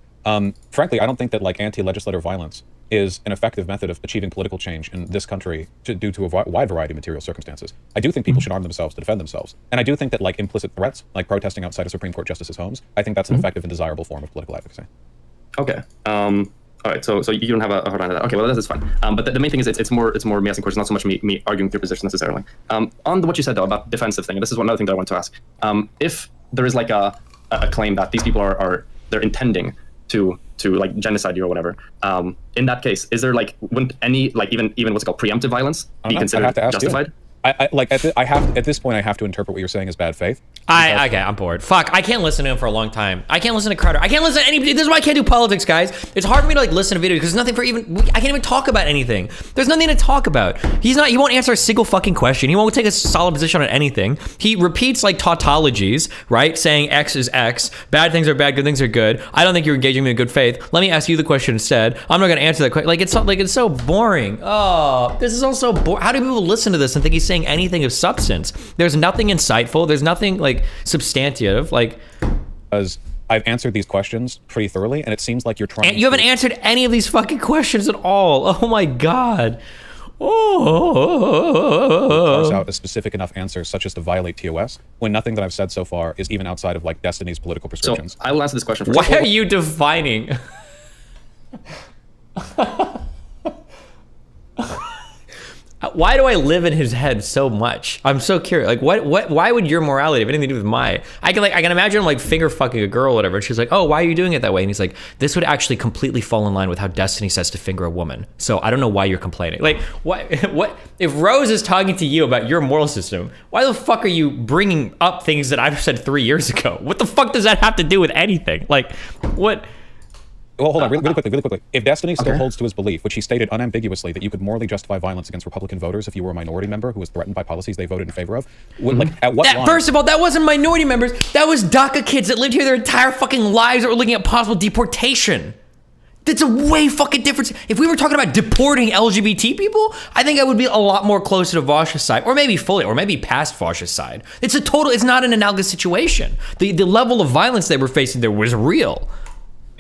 Frankly, I don't think that like anti-legislative violence is an effective method of achieving political change in this country due to a wide variety of material circumstances. I do think people should arm themselves to defend themselves. And I do think that like implicit threats, like protesting outside of Supreme Court justices' homes, I think that's an effective and desirable form of political advocacy. Okay. All right, so you don't have a hard line to that. Okay, well that's fine. But the main thing is it's more me asking questions, not so much me arguing with your position necessarily. On what you said though about defensive thing, and this is another thing that I want to ask. If there is like a claim that these people they're intending to like genocide you or whatever, in that case, is there like wouldn't any like even what's it called preemptive violence be considered justified? You. At this point I have to interpret what you're saying as bad faith. Okay, I'm bored. Fuck, I can't listen to him for a long time. I can't listen to Carter. I can't listen to anybody. This is why I can't do politics, guys. It's hard for me to like listen to videos because there's nothing for I can't even talk about anything. There's nothing to talk about. He won't answer a single fucking question. He won't take a solid position on anything. He repeats like tautologies, right? Saying X is X, bad things are bad, good things are good. I don't think you're engaging me in good faith. Let me ask you the question instead. I'm not gonna answer that question. Like it's so boring. Oh, this is all so boring. How do people listen to this and think he's saying anything of substance? There's nothing insightful. There's nothing like substantive. Like, because I've answered these questions pretty thoroughly, and it seems like you're trying. You haven't answered any of these fucking questions at all. Oh my god. Parse out a specific enough answer, such as to violate TOS, when nothing that I've said so far is even outside of like Destiny's political prescriptions. So I will answer this question first. Why are you defining? Why do I live in his head so much? I'm so curious. Like, why would your morality have anything to do with mine? I can imagine him like finger fucking a girl or whatever. And she's like, oh, why are you doing it that way? And he's like, this would actually completely fall in line with how Destiny says to finger a woman. So I don't know why you're complaining. Like, what if Rose is talking to you about your moral system? Why the fuck are you bringing up things that I've said 3 years ago? What the fuck does that have to do with anything? Like, what? Well, hold on, really quickly. If Destiny still holds to his belief, which he stated unambiguously, that you could morally justify violence against Republican voters if you were a minority member who was threatened by policies they voted in favor of, like at what line? First of all, that wasn't minority members. That was DACA kids that lived here their entire fucking lives that were looking at possible deportation. That's a way fucking difference. If we were talking about deporting LGBT people, I think I would be a lot more closer to Vaush's side, or maybe fully, or maybe past Vaush's side. It's not an analogous situation. The level of violence they were facing there was real.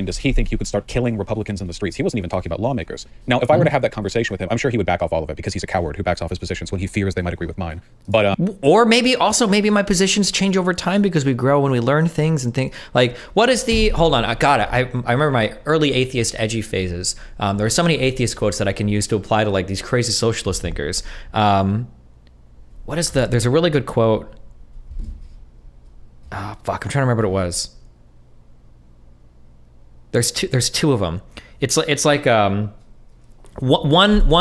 Does he think you could start killing Republicans in the streets? He wasn't even talking about lawmakers. Now, if I were to have that conversation with him, I'm sure he would back off all of it because he's a coward who backs off his positions when he fears they might agree with mine. But or maybe my positions change over time because we grow and we learn things and think like, what is the? Hold on, I got it. I remember my early atheist edgy phases. There are so many atheist quotes that I can use to apply to like these crazy socialist thinkers. What is the? There's a really good quote. Fuck, I'm trying to remember what it was. There's two of them. It's like one.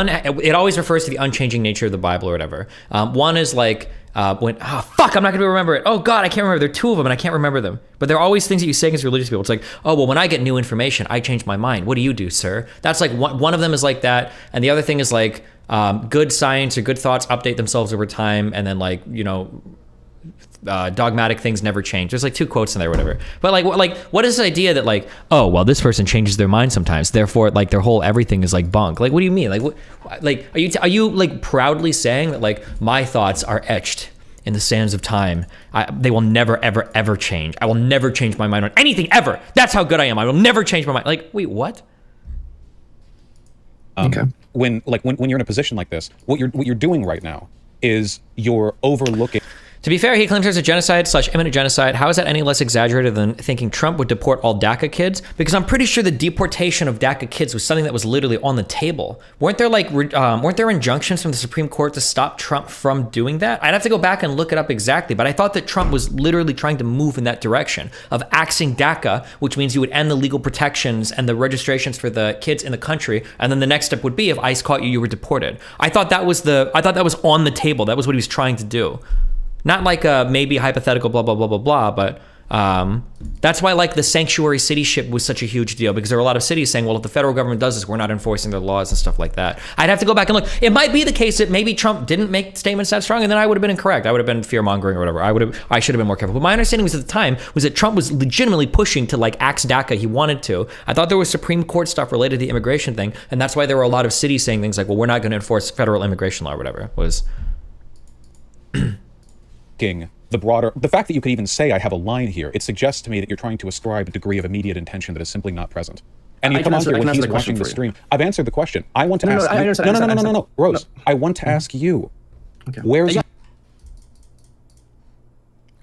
It always refers to the unchanging nature of the Bible or whatever. One is like fuck, I'm not gonna remember it. Oh God, I can't remember. There are two of them and I can't remember them. But there are always things that you say against religious people. It's like, oh, well, when I get new information, I change my mind. What do you do, sir? That's like one of them is like that. And the other thing is like, good science or good thoughts update themselves over time. And then like, dogmatic things never change. There's like two quotes in there, whatever. But like, what is the idea that like, oh, well, this person changes their mind sometimes, therefore, like their whole everything is like bunk. Like, what do you mean? Like, what? Like, are you like proudly saying that like my thoughts are etched in the sands of time? They will never, ever, ever change. I will never change my mind on anything ever. That's how good I am. I will never change my mind. Like, wait, what? Okay. When you're in a position like this, what you're doing right now is you're overlooking. To be fair, he claims there's a genocide/imminent genocide. How is that any less exaggerated than thinking Trump would deport all DACA kids? Because I'm pretty sure the deportation of DACA kids was something that was literally on the table. Weren't there injunctions from the Supreme Court to stop Trump from doing that? I'd have to go back and look it up exactly, but I thought that Trump was literally trying to move in that direction of axing DACA, which means you would end the legal protections and the registrations for the kids in the country, and then the next step would be if ICE caught you, you were deported. I thought that was on the table. That was what he was trying to do. Not like a maybe hypothetical blah, blah, blah, blah, blah, but that's why like the sanctuary city ship was such a huge deal, because there are a lot of cities saying, well, if the federal government does this, we're not enforcing their laws and stuff like that. I'd have to go back and look. It might be the case that maybe Trump didn't make statements that strong, and then I would have been incorrect. I would have been fear-mongering or whatever. I should have been more careful. But my understanding was at the time was that Trump was legitimately pushing to like axe DACA. He wanted to. I thought there was Supreme Court stuff related to the immigration thing, and that's why there were a lot of cities saying things like, well, we're not going to enforce federal immigration law or whatever. The fact that you could even say I have a line here, it suggests to me that you're trying to ascribe a degree of immediate intention that is simply not present. And you come on here when he's watching the stream. I've answered the question. I want to ask you. No, Rose. I want to ask you. Okay. Where's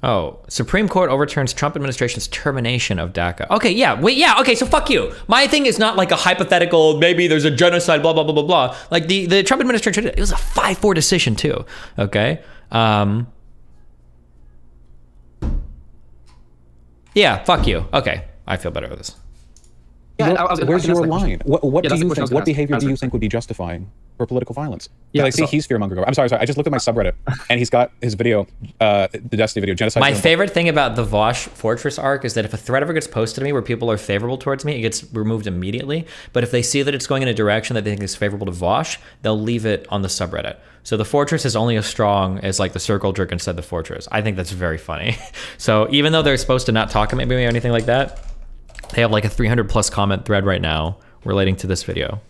Oh, Supreme Court overturns Trump administration's termination of DACA. Okay, yeah, wait, yeah, okay, so fuck you. My thing is not like a hypothetical, maybe there's a genocide, blah, blah, blah, blah, blah. Like the Trump administration, it was a 5-4 decision too, okay? Yeah, fuck you. Okay, I feel better with this. Yeah, where's your line? What Yeah, do you that's the think? question I was what gonna behavior do you answer. think would be justifying for political violence? Yeah, I see so- he's fear-mongering. I'm sorry. I just looked at my subreddit, and he's got his video, the Destiny video, genocide. My favorite thing about the Vaush Fortress arc is that if a thread ever gets posted to me where people are favorable towards me, it gets removed immediately. But if they see that it's going in a direction that they think is favorable to Vaush, they'll leave it on the subreddit. So the fortress is only as strong as like the circle jerk and said the fortress. I think that's very funny. So even though they're supposed to not talk about me or anything like that, they have like a 300 plus comment thread right now relating to this video.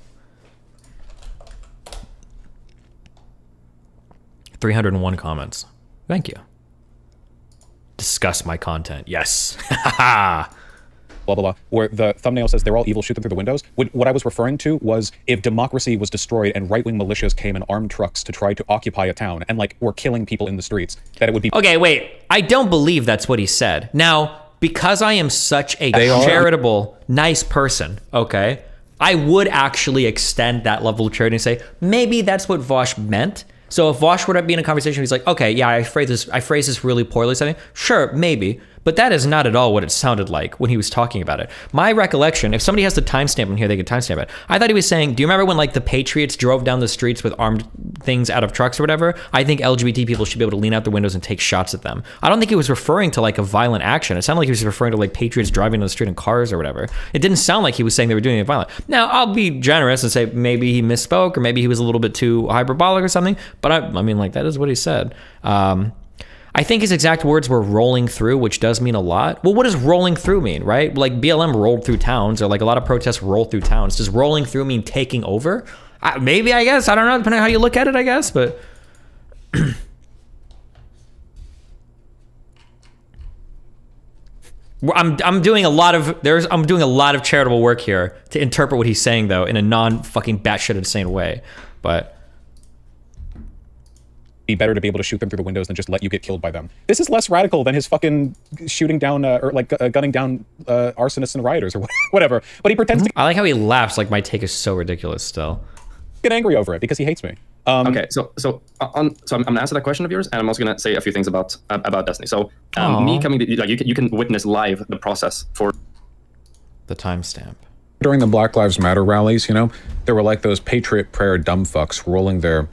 301 comments. Thank you. Discuss my content. Yes. blah, blah, blah, where the thumbnail says they're all evil, shoot them through the windows. What I was referring to was if democracy was destroyed and right-wing militias came in armed trucks to try to occupy a town and like were killing people in the streets, that it would be... Okay, wait. I don't believe that's what he said. Now, because I am such a charitable, nice person, okay, I would actually extend that level of charity and say, maybe that's what Vaush meant. So if Vaush were to be in a conversation, he's like, okay, yeah, I phrase this really poorly, something. Sure, maybe. But that is not at all what it sounded like when he was talking about it. My recollection, if somebody has the timestamp in here, they could timestamp it. I thought he was saying, do you remember when like the Patriots drove down the streets with armed things out of trucks or whatever? I think LGBT people should be able to lean out the windows and take shots at them. I don't think he was referring to like a violent action. It sounded like he was referring to like Patriots driving down the street in cars or whatever. It didn't sound like he was saying they were doing anything violent. Now, I'll be generous and say maybe he misspoke or maybe he was a little bit too hyperbolic or something. But I mean, like, that is what he said. I think his exact words were rolling through, which does mean a lot. Well, what does rolling through mean, right? Like BLM rolled through towns, or like a lot of protests roll through towns. Does rolling through mean taking over? Maybe, I guess. I don't know, depending on how you look at it, I guess, but... I'm doing a lot of charitable work here to interpret what he's saying, though, in a non-fucking batshit insane way, but... be better to be able to shoot them through the windows than just let you get killed by them. This is less radical than his fucking shooting down or like gunning down arsonists and rioters or whatever. But he pretends to I like how he laughs like my take is so ridiculous still. get angry over it because he hates me. Okay, so I'm gonna answer that question of yours, and I'm also gonna say a few things about Destiny. So me coming to, like, you can witness live the process for The timestamp. During the Black Lives Matter rallies, you know, there were like those Patriot Prayer dumb fucks rolling their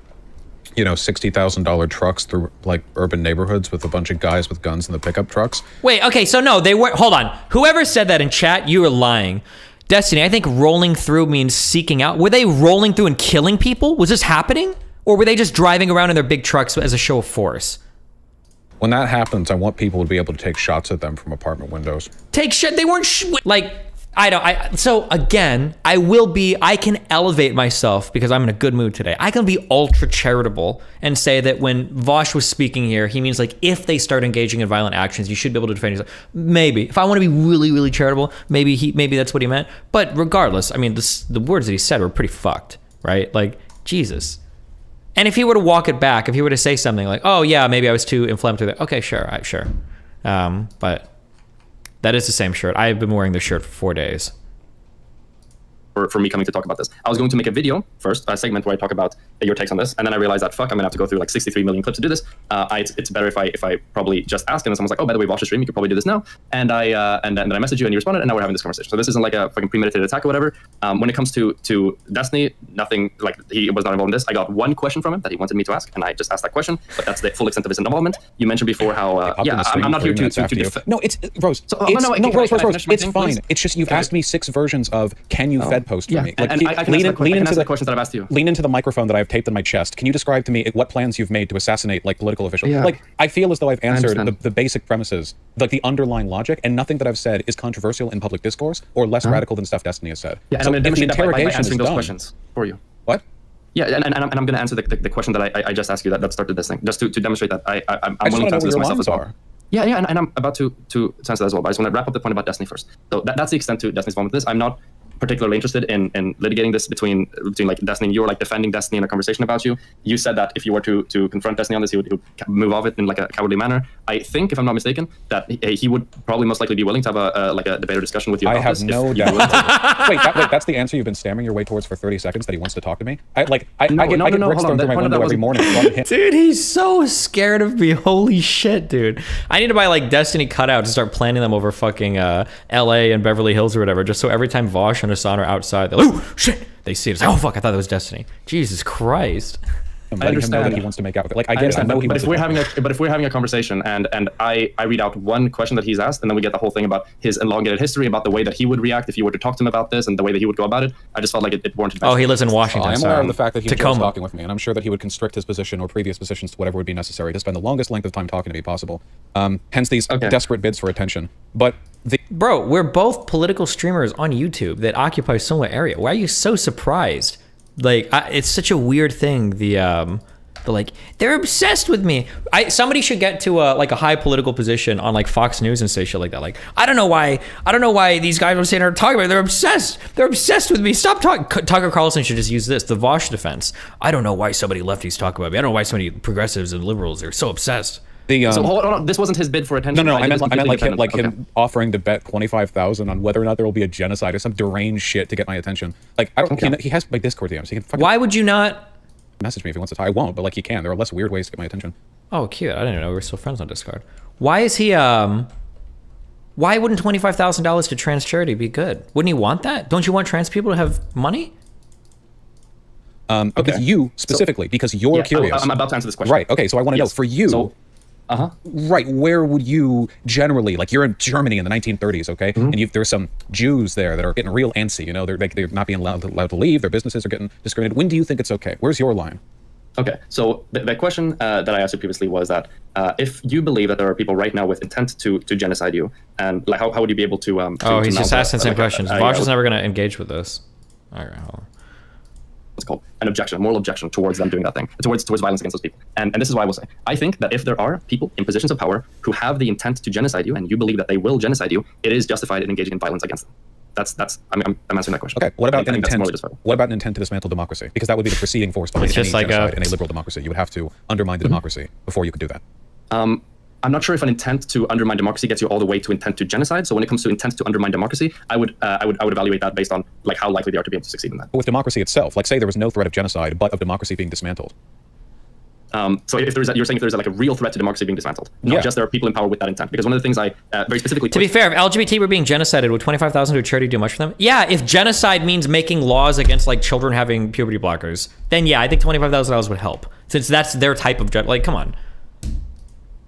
you know, $60,000 trucks through like urban neighborhoods with a bunch of guys with guns in the pickup trucks. Wait, okay, so no, they weren't. Hold on. Whoever said that in chat, you were lying. Destiny, I think rolling through means seeking out. Were they rolling through and killing people? Was this happening? Or were they just driving around in their big trucks as a show of force? When that happens, I want people to be able to take shots at them from apartment windows. Take shit. They weren't like, so again, I can elevate myself because I'm in a good mood today. I can be ultra charitable and say that when Vaush was speaking here, he means like, if they start engaging in violent actions, you should be able to defend yourself. Maybe. If I want to be really, really charitable, maybe that's what he meant. But regardless, I mean, the words that he said were pretty fucked, right? Like, Jesus. And if he were to walk it back, if he were to say something like, oh yeah, maybe I was too inflammatory. Okay, sure. But that is the same shirt. I have been wearing this shirt for 4 days. For me coming to talk about this. I was going to make a video first, a segment where I talk about your takes on this, and then I realized that, fuck, I'm gonna have to go through like 63 million clips to do this. It's better if I probably just ask, and then someone's like, oh, by the way, watch the stream, you could probably do this now. And then I messaged you and you responded, and now we're having this conversation. So this isn't like a fucking premeditated attack or whatever. When it comes to Destiny, nothing, like, he was not involved in this. I got one question from him that he wanted me to ask, and I just asked that question, but that's the full extent of his involvement. You mentioned before how, I'm not here to defend. No, it's, Rose, So, Rose, it's fine. Please? It's just, you've asked me 6 versions of, can you Fed post for me? Like, and I can answer the questions that I've asked you. Lean into the microphone that I have taped in my chest. Can you describe to me what plans you've made to assassinate like political officials? Yeah. Like, I feel as though I've answered the basic premises, like the underlying logic, and nothing that I've said is controversial in public discourse or less radical than stuff Destiny has said. Yeah, so and I'm going to demonstrate that by answering those done, questions for you. What? Yeah, and I'm going to answer the question that I just asked you that started this thing, just to demonstrate that I'm willing to answer this myself as well. Yeah, and I'm about to answer that as well, but I just want to wrap up the point about Destiny first. So that's the extent to Destiny's involvement with this. I'm not particularly interested in litigating this between like Destiny and you, or like defending Destiny in a conversation about you. You said that if you were to confront Destiny on this, he would move off it in like a cowardly manner. I think, if I'm not mistaken, that he would probably most likely be willing to have a debate or discussion with you about this. I have no doubt. Wait, that's the answer you've been stammering your way towards for 30 seconds, that he wants to talk to me? I get bricks thrown through my window every morning. Dude, he's so scared of me. Holy shit, dude. I need to buy like Destiny cutouts to start planting them over fucking LA and Beverly Hills or whatever, just so every time Vaush and Hassan are outside, they're like, oh shit, they see it. It's like, oh fuck, I thought that was Destiny. Jesus Christ. I understand that he wants to make out with it. Like, I get it. I know he wants to. But if we're having a conversation and I read out one question that he's asked, and then we get the whole thing about his elongated history, about the way that he would react if you were to talk to him about this, and the way that he would go about it, I just felt like it warranted. Oh, he lives in Washington. I'm aware of the fact that he was talking with me, and I'm sure that he would constrict his position or previous positions to whatever would be necessary to spend the longest length of time talking to me possible. Hence these desperate bids for attention. But bro, we're both political streamers on YouTube that occupy similar area. Why are you so surprised? Like, it's such a weird thing. Like, they're obsessed with me. Somebody should get to like a high political position on like Fox News and say shit like that. Like, I don't know why these guys are saying are talking about it. They're obsessed. They're obsessed with me. Stop talking. Tucker Carlson should just use this, the Vaush defense. I don't know why so many lefties talk about me. I don't know why so many progressives and liberals are so obsessed. So hold on, this wasn't his bid for attention. No, I meant like him offering to bet 25,000 on whether or not there will be a genocide or some deranged shit to get my attention. Like, I don't. He has my Discord DMs. He can fucking Why would you not message me if he wants to talk? I won't, but like, he can. There are less weird ways to get my attention. Oh, cute. I didn't know we were still friends on Discord. Why is he why wouldn't $25,000 to trans charity be good? Wouldn't he want that? Don't you want trans people to have money? Because you specifically, because you're curious. I'm about to answer this question. Right. Okay. So I want to know, for you. So, right, where would you generally, like, you're in Germany in the 1930s, okay? And there's some Jews there that are getting real antsy, you know, they're not being allowed to leave, their businesses are getting discriminated. When do you think it's okay? Where's your line? Okay, so the question that I asked you previously was that if you believe that there are people right now with intent to genocide you, and like how would you be able to he's just asking the same questions. Vaush is never going to engage with this. All right, hold on. What's called an objection, a moral objection towards them doing that thing, towards violence against those people. And this is why I will say, I think that if there are people in positions of power who have the intent to genocide you, and you believe that they will genocide you, it is justified in engaging in violence against them. I'm answering that question. Okay, what about an intent? What about an intent to dismantle democracy? Because that would be the preceding force behind any genocide in a liberal democracy. You would have to undermine the democracy before you could do that. I'm not sure if an intent to undermine democracy gets you all the way to intent to genocide. So when it comes to intent to undermine democracy, I would evaluate that based on like how likely they are to be able to succeed in that. But with democracy itself, like, say there was no threat of genocide, but of democracy being dismantled. So if you're saying if there's like a real threat to democracy being dismantled, not just there are people in power with that intent. Because one of the things I very specifically to be fair, if LGBT were being genocided, would 25,000 to a charity do much for them? Yeah, if genocide means making laws against like children having puberty blockers, then yeah, I think $25,000 would help. Since that's their type of judge. Like, come on.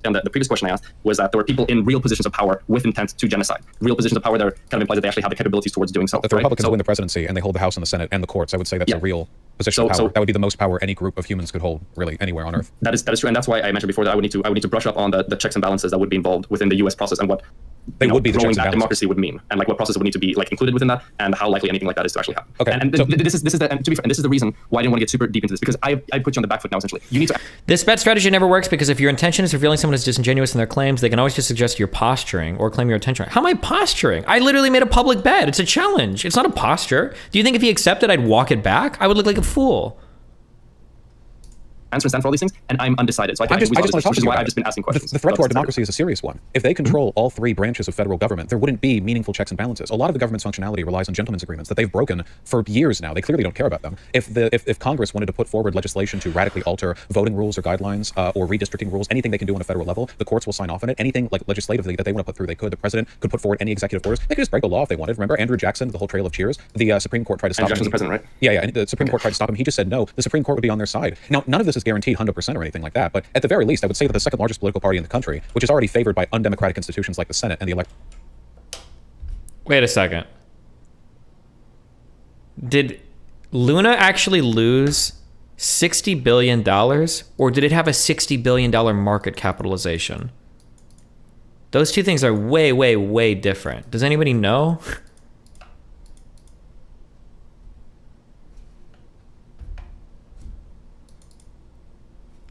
And the previous question I asked was that there were people in real positions of power with intent to genocide. Real positions of power that kind of implies that they actually have the capabilities towards doing so. That the right? Republicans So- win the presidency and they hold the House and the Senate and the courts. I would say that's Yeah. a real position of power. So- That would be the most power any group of humans could hold, really, anywhere on Earth. That is true, and that's why I mentioned before that I would need to brush up on the checks and balances that would be involved within the U.S. process and what They would be the growing checks and that balances. democracy would mean, and like what process would need to be like included within that, and how likely anything like that is to actually happen. Okay, And so- this is the and to be fair, and this is the reason why I didn't want to get super deep into this, because I put you on the back foot now. Essentially, you need to. This bet strategy never works because if your intention is revealing someone is disingenuous in their claims, they can always just suggest you're posturing or claim your attention. How am I posturing? I literally made a public bet. It's a challenge. It's not a posture. Do you think if he accepted, I'd walk it back? I would look like a fool. Answer and stand for all these things, and I'm undecided. So I think I just want to talk which to is you why about I've just been asking questions. The threat to our That's- democracy is a serious one. If they control all three branches of federal government, there wouldn't be meaningful checks and balances. A lot of the government's functionality relies on gentlemen's agreements that they've broken for years now. They clearly don't care about them. If Congress wanted to put forward legislation to radically alter voting rules or guidelines or redistricting rules, anything they can do on a federal level, the courts will sign off on it. Anything like legislatively that they want to put through, they could. The president could put forward any executive orders. They could just break the law if they wanted. Remember Andrew Jackson, the whole trail of cheers? The Supreme Court tried to stop him. Jackson's the president, right? Yeah. And the Supreme Court tried to stop him. He just said no. The Supreme Court would be on their side. Now, none of this is guaranteed 100% or anything like that, but at the very least, I would say that the second largest political party in the country, which is already favored by undemocratic institutions like the Senate and the elect. Wait a second. Did Luna actually lose $60 billion, or did it have a $60 billion market capitalization? Those two things are way, way, way different. Does anybody know?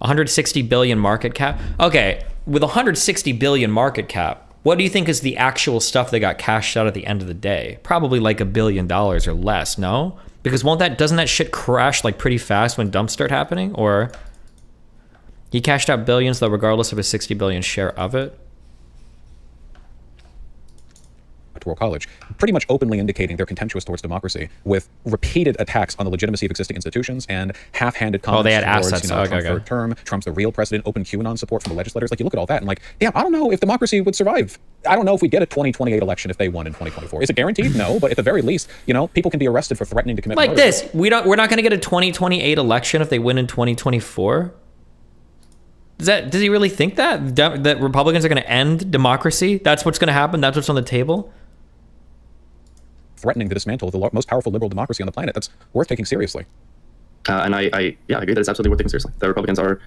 $160 billion market cap? Okay, with $160 billion market cap, what do you think is the actual stuff that got cashed out at the end of the day? Probably like $1 billion or less, no? Because doesn't that shit crash like pretty fast when dumps start happening? Or he cashed out billions though regardless of his 60 billion share of it? Electoral College, pretty much openly indicating they're contemptuous towards democracy with repeated attacks on the legitimacy of existing institutions and half-handed comments they had towards, assets. Trump's Okay. third term, Trump's the real president, open QAnon support from the legislators. Like, you look at all that and like, damn, I don't know if democracy would survive. I don't know if we get a 2028 election if they won in 2024. Is it guaranteed? No, but at the very least, people can be arrested for threatening to commit Like murder. this, we're not going to get a 2028 election if they win in 2024? Does he really think that Republicans are going to end democracy? That's what's going to happen? That's what's on the table? Threatening to dismantle the most powerful liberal democracy on the planet. That's worth taking seriously. And I agree that it's absolutely worth taking seriously. The Republicans are,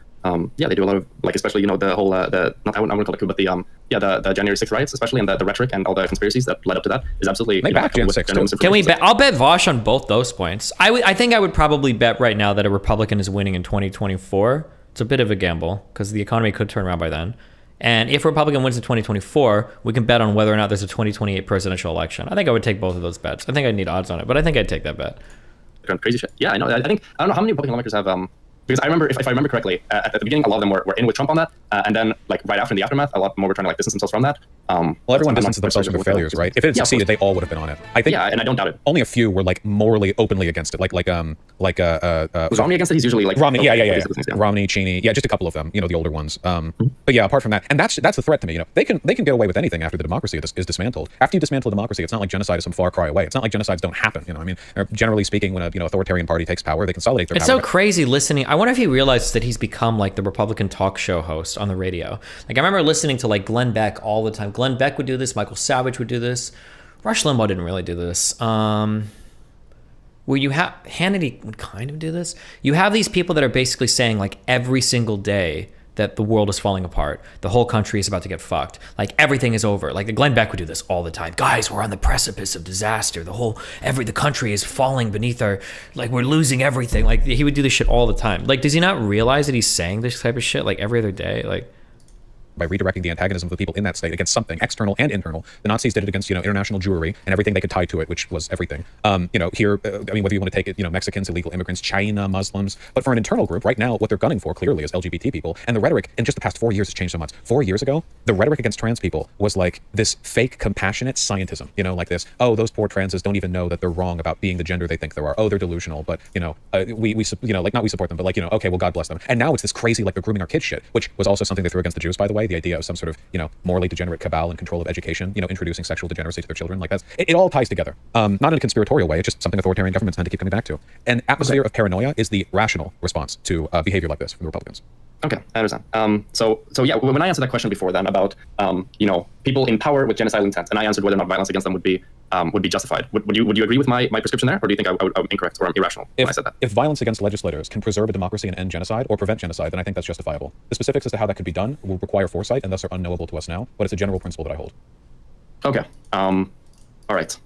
they do a lot of, like, especially, the whole, I wouldn't call it coup, but the January 6th riots, especially, and the rhetoric and all the conspiracies that led up to that is absolutely. They back Jan 6th, too. Can we bet? I'll bet Vaush on both those points. I think I would probably bet right now that a Republican is winning in 2024. It's a bit of a gamble because the economy could turn around by then. And if a Republican wins in 2024, we can bet on whether or not there's a 2028 presidential election. I think I would take both of those bets. I think I'd need odds on it, but I think I'd take that bet. Crazy shit. Yeah, I know. I don't know how many Republican lawmakers have because I remember, if I remember correctly, at the beginning, a lot of them were in with Trump on that, and then like right after in the aftermath, a lot more were trying to like distance themselves from that. Well, everyone distances themselves from their failures, right? If it had succeeded, they all would have been on it. I think. Yeah, and I don't doubt it. Only a few were like morally, openly against it, Was Romney against it? He's usually like Romney, yeah. things, Romney, Cheney, yeah, just a couple of them, the older ones. But yeah, apart from that, and that's the threat to me. They can get away with anything after the democracy is dismantled. After you dismantle democracy, it's not like genocide is some far cry away. It's not like genocides don't happen. Generally speaking, when a authoritarian party takes power, they consolidate their It's power. so crazy listening. I wonder if he realizes that he's become like the Republican talk show host on the radio. Like I remember listening to like Glenn Beck all the time. Glenn Beck would do this. Michael Savage would do this. Rush Limbaugh didn't really do this. Where you have Hannity would kind of do this. You have these people that are basically saying like every single day that the world is falling apart. The whole country is about to get fucked. Like everything is over. Like the Glenn Beck would do this all the time. Guys, we're on the precipice of disaster. The country is falling beneath our, like we're losing everything. Like he would do this shit all the time. Like, does he not realize that he's saying this type of shit like every other day? Like, by redirecting the antagonism of the people in that state against something external and internal. The Nazis did it against, international Jewry and everything they could tie to it, which was everything. Here, whether you want to take it, Mexicans, illegal immigrants, China, Muslims, but for an internal group right now, what they're gunning for clearly is LGBT people. And the rhetoric in just the past 4 years has changed so much. 4 years ago, the rhetoric against trans people was like this fake compassionate scientism, like this, oh, those poor transes don't even know that they're wrong about being the gender they think they are. Oh, they're delusional, but, we support them, but okay, well, God bless them. And now it's this crazy, like they're grooming our kids shit, which was also something they threw against the Jews, by the way. the idea of some sort of, morally degenerate cabal and control of education, introducing sexual degeneracy to their children. Like it all ties together. Not in a conspiratorial way. It's just something authoritarian governments tend to keep coming back to. An atmosphere of paranoia is the rational response to behavior like this from the Republicans. Okay, I understand. So yeah, when I answered that question before then about, people in power with genocidal intent, and I answered whether or not violence against them would be justified. Would you agree with my prescription there, or do you think I'm incorrect or I'm irrational when I said that? If violence against legislators can preserve a democracy and end genocide or prevent genocide, then I think that's justifiable. The specifics as to how that could be done will require foresight and thus are unknowable to us now, but it's a general principle that I hold. Okay. All right.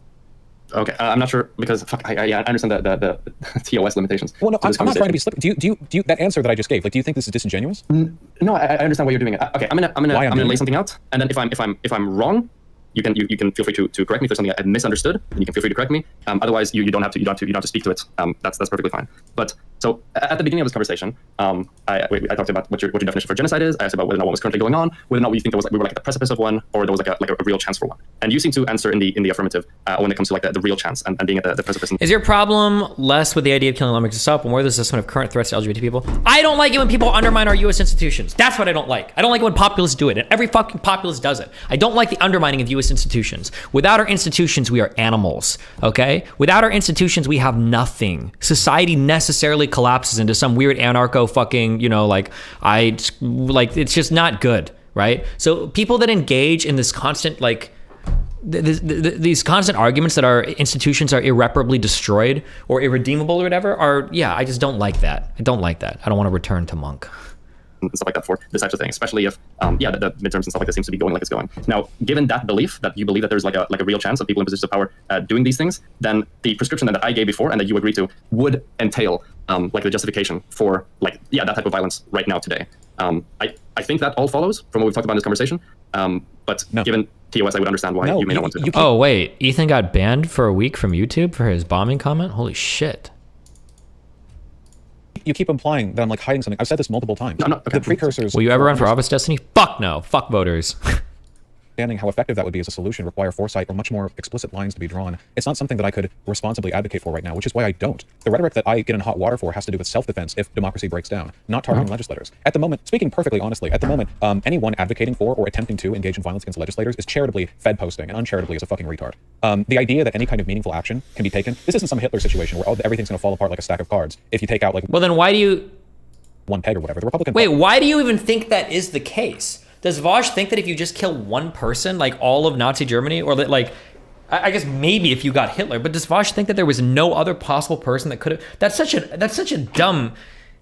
Okay, I'm not sure because I understand the TOS limitations. Well, no, I'm not trying to be slippy. Do you that answer that I just gave? Like, do you think this is disingenuous? No, I understand why you're doing it. Okay, I'm gonna lay something out, and then if I'm wrong, you can feel free to correct me if there's something I misunderstood. Then you can feel free to correct me. Otherwise, you don't have to speak to it. That's perfectly fine. But so at the beginning of this conversation, I talked about what your definition for genocide is. I asked about whether or not what was currently going on, whether or not we think we were like at the precipice of one, or there was like a real chance for one. And you seem to answer in the affirmative when it comes to like the real chance and being at the precipice. Is your problem less with the idea of killing lawmakers itself, and more this assessment of current threats to LGBT people? I don't like it when people undermine our U.S. institutions. That's what I don't like. I don't like it when populists do it, and every fucking populist does it. I don't like the undermining of U.S. institutions. Without our institutions, we are animals, okay? Without our institutions, we have nothing. Society necessarily collapses into some weird anarcho fucking, it's just not good, right? So people that engage in this constant, these constant arguments that our institutions are irreparably destroyed or irredeemable or whatever I just don't like that. I don't like that. I don't want to return to monk. And stuff like that for this types of thing, especially if the midterms and stuff like that seems to be going like it's going. Now, given that belief that you believe that there's like a real chance of people in positions of power doing these things, then the prescription that I gave before and that you agreed to would entail the justification for that type of violence right now today. I think that all follows from what we've talked about in this conversation. But no. Given TOS, I would understand why you may not want to. Oh wait, Ethan got banned for a week from YouTube for his bombing comment? Holy shit. You keep implying that I'm like hiding something. I've said this multiple times. No, okay. The precursors. Will you ever run for office, Destiny? Fuck no. Fuck voters. Understanding how effective that would be as a solution require foresight or much more explicit lines to be drawn. It's not something that I could responsibly advocate for right now, which is why I don't. The rhetoric that I get in hot water for has to do with self-defense if democracy breaks down, not targeting legislators. At the moment, speaking perfectly honestly, anyone advocating for or attempting to engage in violence against legislators is charitably fed posting and uncharitably is a fucking retard. The idea that any kind of meaningful action can be taken, this isn't some Hitler situation where everything's going to fall apart like a stack of cards. If you take out well, then why do you one peg or whatever, the Republican why do you even think that is the case? Does Vaush think that if you just kill one person, like all of Nazi Germany, or I guess maybe if you got Hitler, but does Vaush think that there was no other possible person that could have? That's such a dumb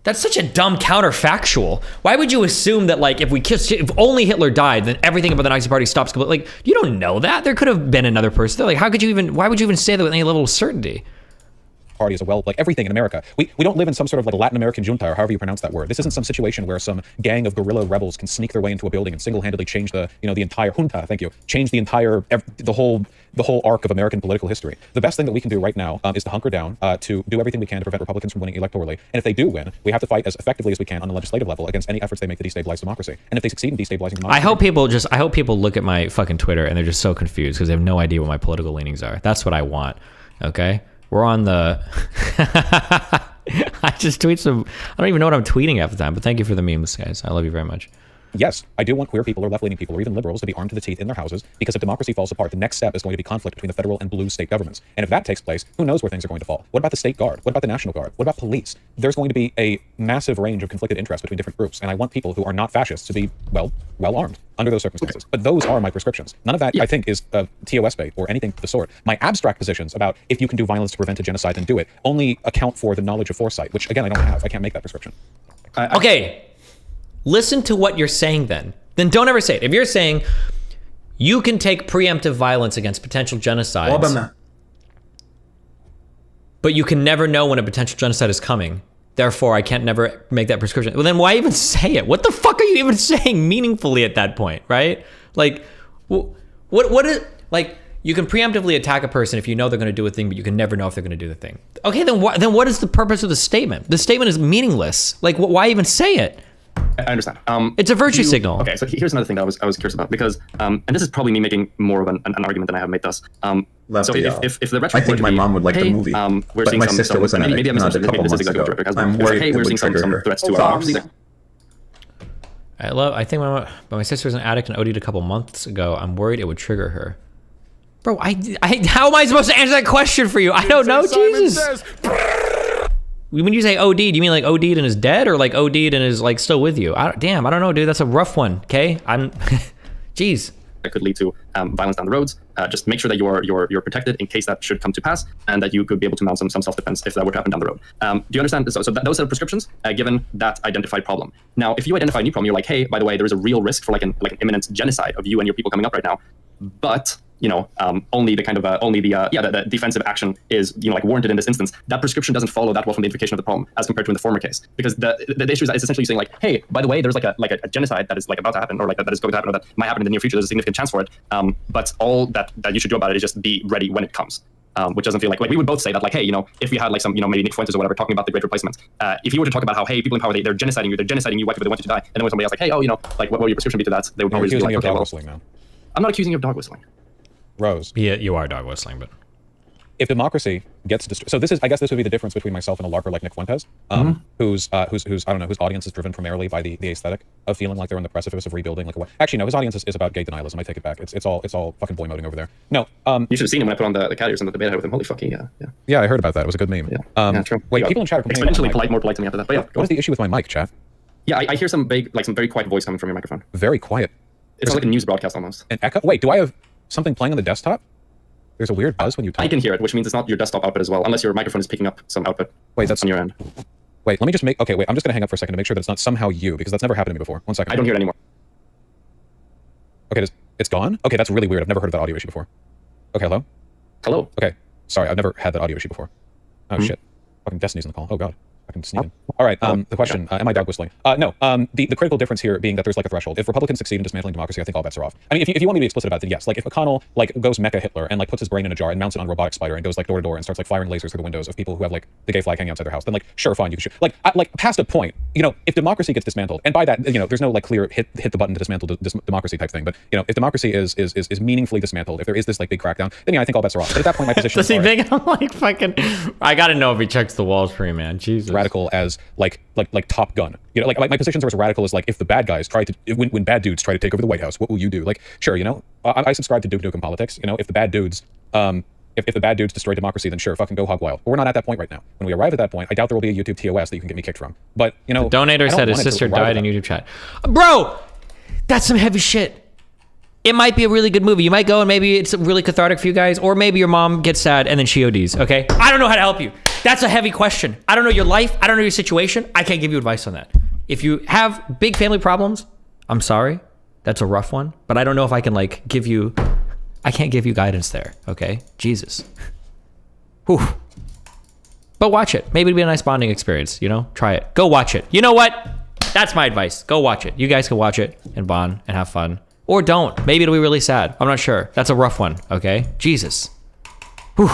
counterfactual. Why would you assume that if only Hitler died, then everything about the Nazi Party stops completely? You don't know that. There could have been another person. Why would you even say that with any level of certainty? Party as well, everything in America. We don't live in some sort of Latin American junta or however you pronounce that word. This isn't some situation where some gang of guerrilla rebels can sneak their way into a building and single-handedly change the entire junta. Thank you. Change the entire the whole arc of American political history. The best thing that we can do right now is to hunker down, to do everything we can to prevent Republicans from winning electorally. And if they do win, we have to fight as effectively as we can on the legislative level against any efforts they make to destabilize democracy. And if they succeed in destabilizing democracy, I hope people look at my fucking Twitter and they're just so confused because they have no idea what my political leanings are. That's what I want. Okay. We're on the I just tweet some I don't even know what I'm tweeting half the time, but thank you for the memes, guys. I love you very much. Yes, I do want queer people or left-leaning people or even liberals to be armed to the teeth in their houses, because if democracy falls apart, the next step is going to be conflict between the federal and blue state governments. And if that takes place, who knows where things are going to fall? What about the state guard? What about the National Guard? What about police? There's going to be a massive range of conflicted interests between different groups, and I want people who are not fascists to be, well armed under those circumstances. But those are my prescriptions. None of that, I think, is TOS bait or anything of the sort. My abstract positions about if you can do violence to prevent a genocide, then do it, only account for the knowledge of foresight, which, again, I don't have. I can't make that prescription. Okay, listen to what you're saying then. Then don't ever say it. If you're saying you can take preemptive violence against potential genocides, but you can never know when a potential genocide is coming, therefore I can't never make that prescription. Well, then why even say it? What the fuck are you even saying meaningfully at that point, right? What is, you can preemptively attack a person if you know they're going to do a thing, but you can never know if they're going to do the thing. Okay, then what is the purpose of the statement? The statement is meaningless. Why even say it? I understand. It's a virtue signal. Okay, so here's another thing that I was curious about, because, and this is probably me making more of an argument than I have made thus. So if the rhetoric, I think my mom would like the movie, we're but seeing my sister was in it maybe I'm a couple months ago. I'm worried we're seeing some threats to our democracy. I think my sister was an addict and OD'd a couple months ago. I'm worried it would trigger her. Bro, how am I supposed to answer that question for you? I don't know, Jesus. When you say OD'd, you mean like OD'd and is dead, or like OD'd and is like still with you? I don't know, dude. That's a rough one. Okay, jeez. That could lead to violence down the roads. Just make sure that you're protected in case that should come to pass, and that you could be able to mount some self-defense if that were to happen down the road. Do you understand? So those are prescriptions given that identified problem. Now, if you identify a new problem, you're like, hey, by the way, there is a real risk for like an imminent genocide of you and your people coming up right now, but only the kind of the defensive action is like warranted in this instance. That prescription doesn't follow that well from the identification of the problem as compared to in the former case, because the issue is essentially saying like, hey, by the way, there's like a genocide that is like about to happen, or like that is going to happen, or that might happen in the near future. There's a significant chance for it, but all that you should do about it is just be ready when it comes. Which doesn't feel like we would both say that, like, hey, if we had like some maybe Nick Fuentes or whatever talking about the Great Replacement, if you were to talk about how, hey, people in power, they're genociding you, white people, they want you to die, and then when somebody else like, hey, like what would your prescription be to that, they would probably just be like, okay, well, now. I'm not accusing you of dog whistling. Rose. Yeah, you are dog whistling, but if democracy gets destroyed, so I guess this would be the difference between myself and a LARPer like Nick Fuentes, whose I don't know, whose audience is driven primarily by the aesthetic of feeling like they're on the precipice of rebuilding. Like actually, no, his audience is about gay denialism. I take it back. It's all fucking boy moding over there. No, you should have seen him when I put on the cat ears in the debate I had with him. Holy fucking yeah. Yeah, I heard about that. It was a good meme. Yeah, true. Wait, people in chat are complaining exponentially more polite to me after that. But yeah, what is the issue with my mic, chat? Yeah, I hear some very quiet voice coming from your microphone. Very quiet. It's like a news broadcast almost. An echo. Wait, do I have something playing on the desktop? There's a weird buzz when you talk. I can hear it, which means it's not your desktop output as well, unless your microphone is picking up some output. Wait, that's on your end. Wait, let me just make. Okay, wait. I'm just gonna hang up for a second to make sure that it's not somehow you, because that's never happened to me before. 1 second. I don't hear it anymore. Okay, it's gone. Okay, that's really weird. I've never heard of that audio issue before. Okay, hello. Hello. Okay, sorry, I've never had that audio issue before. Oh shit. Fucking Destiny's in the call. Oh god. Fucking sneezing. All right. The question: am I dog whistling? No. The critical difference here being that there's like a threshold. If Republicans succeed in dismantling democracy, I think all bets are off. I mean, if you want me to be explicit about it, then yes. Like if McConnell like goes mecha Hitler and like puts his brain in a jar and mounts it on a robotic spider and goes like door to door and starts like firing lasers through the windows of people who have like the gay flag hanging outside their house, then like sure, fine, you can shoot. Like past a point, if democracy gets dismantled, and by that, there's no like clear hit the button to dismantle democracy type thing, but if democracy is meaningfully dismantled, if there is this like big crackdown, then yeah, I think all bets are off. But at that point, my position does he think I'm like fucking? I gotta know if he checks the walls for you, man. Jesus. Radical as like Top Gun. Like my positions are as radical as like if the bad guys try to when bad dudes try to take over the White House, what will you do? Like sure, I subscribe to Duke Nukem politics. If the bad dudes if the bad dudes destroy democracy, then sure, fucking go hog wild. But we're not at that point right now. When we arrive at that point, I doubt there will be a YouTube TOS that you can get me kicked from. But the donator said his sister died in YouTube chat. Bro, that's some heavy shit. It might be a really good movie. You might go and maybe it's really cathartic for you guys, or maybe your mom gets sad and then she ODs, okay? I don't know how to help you. That's a heavy question. I don't know your life. I don't know your situation. I can't give you advice on that. If you have big family problems, I'm sorry. That's a rough one. But I don't know if I can I can't give you guidance there, okay? Jesus. Whew. But watch it. Maybe it'll be a nice bonding experience, Try it. Go watch it. You know what? That's my advice. Go watch it. You guys can watch it and bond and have fun. Or don't. Maybe it'll be really sad. I'm not sure. That's a rough one, okay? Jesus. Whew.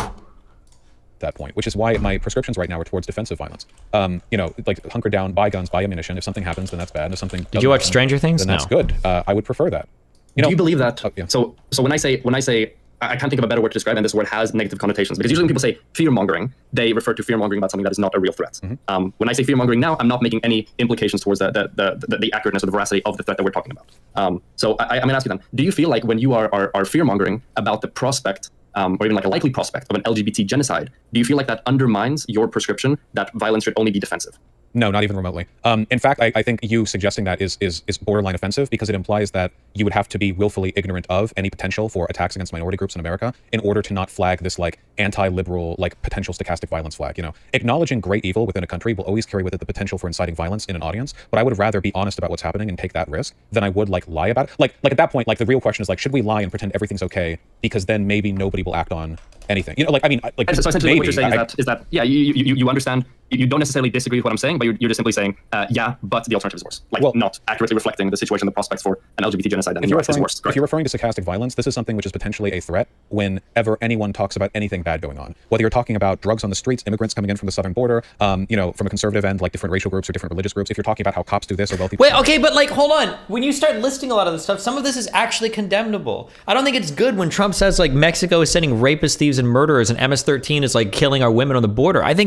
That point, which is why my prescriptions right now are towards defensive violence. Like hunker down, buy guns, buy ammunition. If something happens, then that's bad. And if something did you watch Stranger Things? Then that's good. I would prefer that. Do you believe that? Yeah. So when I say I can't think of a better word to describe, and this word has negative connotations, because usually when people say fear mongering, they refer to fear mongering about something that is not a real threat. Mm-hmm. When I say fear mongering now, I'm not making any implications towards the accurateness or the veracity of the threat that we're talking about. So I'm going to ask you then: do you feel like when you are fear mongering about the prospect, or even like a likely prospect of an LGBT genocide, do you feel like that undermines your prescription that violence should only be defensive? No, not even remotely. In fact, I think you suggesting that is borderline offensive, because it implies that you would have to be willfully ignorant of any potential for attacks against minority groups in America in order to not flag this like anti-liberal, like potential stochastic violence flag. Acknowledging great evil within a country will always carry with it the potential for inciting violence in an audience. But I would rather be honest about what's happening and take that risk than I would like lie about it. Like at that point, like the real question is like, should we lie and pretend everything's okay, because then maybe nobody will act on anything. So essentially maybe, what you're saying is that yeah, you understand. You don't necessarily disagree with what I'm saying, but you're just simply saying, yeah, but the alternative is worse. Not accurately reflecting the situation, the prospects for an LGBT genocide is worse. If you're referring to stochastic violence, this is something which is potentially a threat whenever anyone talks about anything bad going on. Whether you're talking about drugs on the streets, immigrants coming in from the southern border, from a conservative end, like different racial groups or different religious groups. If you're talking about how cops do this or wealthy. Wait, okay, but like, hold on. When you start listing a lot of this stuff, some of this is actually condemnable. I don't think it's good when Trump Trump says like Mexico is sending rapists, thieves, and murderers, and MS-13 is like killing our women on the border. And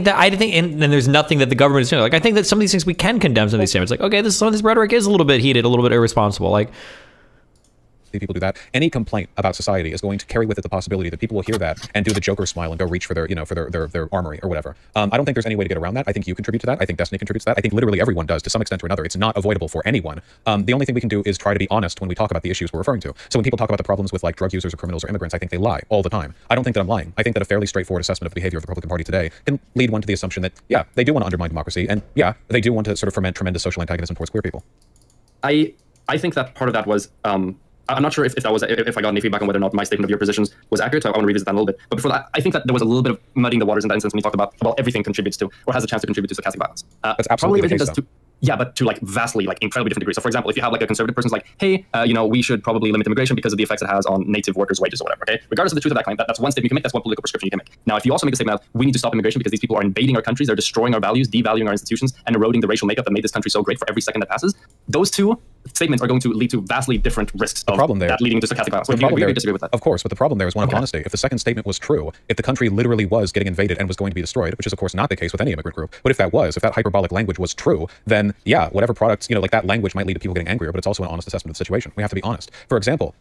there's nothing that the government is doing. Like, I think that some of these things we can condemn. Some of these statements, like, okay, some of this rhetoric is a little bit heated, a little bit irresponsible. Like, people do that. Any complaint about society is going to carry with it the possibility that people will hear that and do the Joker smile and go reach for their, for their armory or whatever. I don't think there's any way to get around that. I think you contribute to that. I think Destiny contributes to that. I think literally everyone does to some extent or another. It's not avoidable for anyone. The only thing we can do is try to be honest when we talk about the issues we're referring to. So when people talk about the problems with like drug users or criminals or immigrants, I think they lie all the time. I don't think that I'm lying. I think that a fairly straightforward assessment of the behavior of the Republican Party today can lead one to the assumption that, yeah, they do want to undermine democracy, and yeah, they do want to sort of ferment tremendous social antagonism towards queer people. I think that part of that was I'm not sure if I got any feedback on whether or not my statement of your positions was accurate, so I want to revisit that a little bit. But before that, I think that there was a little bit of muddying the waters in that instance when you talked about, well, everything contributes to, or has a chance to contribute to stochastic violence. That's absolutely the case, though. Yeah, but to like vastly, like incredibly different degrees. So for example, if you have like a conservative person's like, hey, we should probably limit immigration because of the effects it has on native workers' wages or whatever, okay? Regardless of the truth of that claim, that's one statement you can make, that's one political prescription you can make. Now, if you also make a statement of, we need to stop immigration because these people are invading our countries, they're destroying our values, devaluing our institutions, and eroding the racial makeup that made this country so great for every second that passes, those two statements are going to lead to vastly different risks of that leading to stochastic violence. The problem there, disagree with that? Of course, but the problem there is one of honesty. If the second statement was true, if the country literally was getting invaded and was going to be destroyed, which is of course not the case with any immigrant group, but if that hyperbolic language was true, then yeah, whatever products, like that language might lead to people getting angrier, but it's also an honest assessment of the situation. We have to be honest. For example,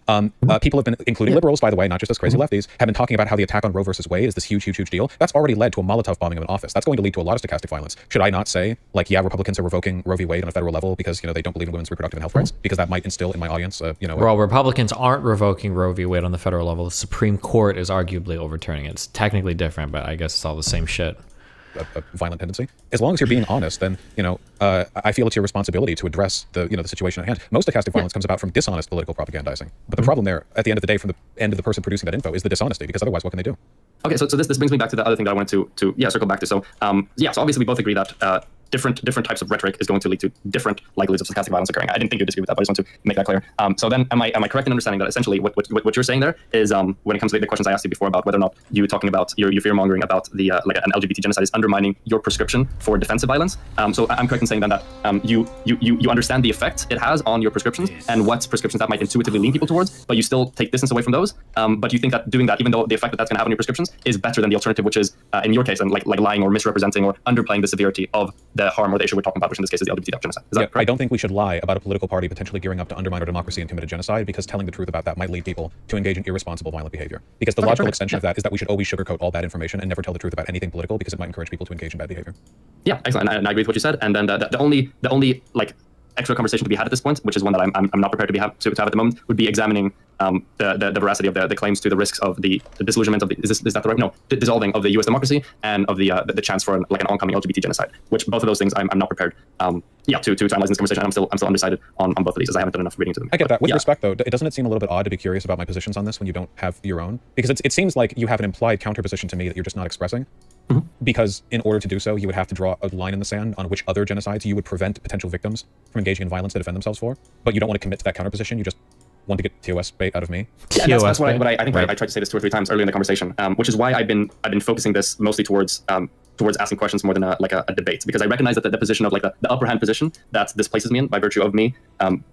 people have been, including liberals, by the way, not just us crazy lefties, have been talking about how the attack on Roe versus Wade is this huge deal. That's already led to a Molotov bombing of an office. That's going to lead to a lot of stochastic violence. Should I not say, like, yeah, Republicans are revoking Roe v. Wade on a federal level because, they don't believe in women's reproductive and health rights? Because that might instill in my audience, Well, Republicans aren't revoking Roe v. Wade on the federal level. The Supreme Court is arguably overturning it. It's technically different, but I guess it's all the same shit. A violent tendency. As long as you're being honest, then I feel it's your responsibility to address the the situation at hand. Most stochastic violence comes about from dishonest political propagandizing. But the problem there, at the end of the day, from the end of the person producing that info, is the dishonesty. Because otherwise, what can they do? Okay, so this brings me back to the other thing that I wanted to circle back to. So so obviously we both agree that different types of rhetoric is going to lead to different likelihoods of stochastic violence occurring. I didn't think you disagree with that, but I just want to make that clear. So then, am I correct in understanding that essentially what you're saying there is when it comes to the questions I asked you before about whether or not you talking about your fear mongering about the like an LGBT genocide is undermining your prescription for defensive violence? So I'm correct in saying then that you understand the effect it has on your prescriptions and what prescriptions that might intuitively lean people towards, but you still take distance away from those. But you think that doing that, even though the effect that that's going to have on your prescriptions, is better than the alternative, which is in your case, and like lying or misrepresenting or underplaying the severity of the harm or the issue we're talking about, which in this case is the LGBT genocide. Is that correct? I don't think we should lie about a political party potentially gearing up to undermine our democracy and commit a genocide, because telling the truth about that might lead people to engage in irresponsible violent behavior. Because the logical extension of that is that we should always sugarcoat all bad information and never tell the truth about anything political, because it might encourage people to engage in bad behavior. Yeah, excellent. And I agree with what you said. And then the only like extra conversation to be had at this point, which is one that I'm not prepared to have at the moment, would be examining the veracity of the claims to the risks of the disillusionment of the is that the right? No, the dissolving of the U.S. democracy and of the chance for an oncoming LGBT genocide. Which both of those things I'm not prepared to analyze this conversation. I'm still undecided on both of these, as I haven't done enough reading to them. I get that. With respect, though, doesn't it seem a little bit odd to be curious about my positions on this when you don't have your own? Because it seems like you have an implied counterposition to me that you're just not expressing. Mm-hmm. Because in order to do so, you would have to draw a line in the sand on which other genocides you would prevent potential victims from engaging in violence to defend themselves for. But you don't want to commit to that counterposition. You just want to get TOS bait out of me. Yeah, that's what I think. Right. I tried to say this 2 or 3 times earlier in the conversation, which is why I've been focusing this mostly towar's asking questions more than a debate, because I recognize that the position of like the upper hand position that this places me in by virtue of me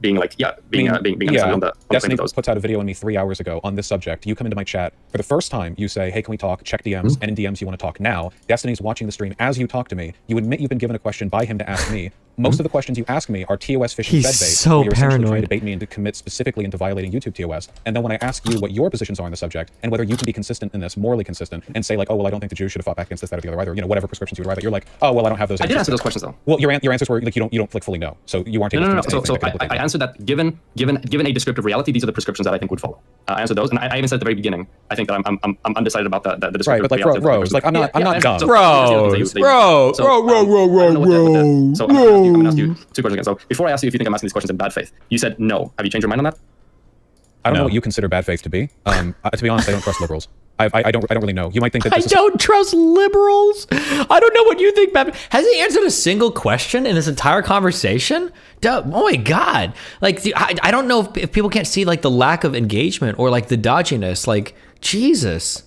being on the Destiny puts out a video on me 3 hours ago on this subject. You come into my chat for the first time. You say, "Hey, can we talk?" Check DMs, and in DMs you want to talk now. Destiny's watching the stream as you talk to me. You admit you've been given a question by him to ask me. Most of the questions you ask me are TOS fishing bed bait. So you're essentially paranoid. trying to bait me into commit specifically into violating YouTube TOS. And then when I ask you what your positions are on the subject and whether you can be consistent in this, morally consistent, and say like, "Oh well, I don't think the Jews should have fought back against this, that, or the other either," whatever prescriptions you would write, you're like, "Oh well, I don't have those." I did answer those questions though. Well, your answers were like you don't like fully know, so you aren't able to. So I answered that given a descriptive reality, these are the prescriptions that I think would follow. I answered those, and I even said at the very beginning, I think that I'm undecided about the descriptive reality. Right, but like Rose, like I'm not dumb. Rose. So I'm gonna ask you 2 questions again. So before I ask you if you think I'm asking these questions in bad faith, you said no. Have you changed your mind on that? I don't know what you consider bad faith to be. To be honest, I don't trust liberals. I don't really know. You might think that this don't trust liberals. I don't know what you think, Bab. Has he answered a single question in this entire conversation? Oh my God. Like, I don't know if people can't see like the lack of engagement or like the dodginess. Like, Jesus.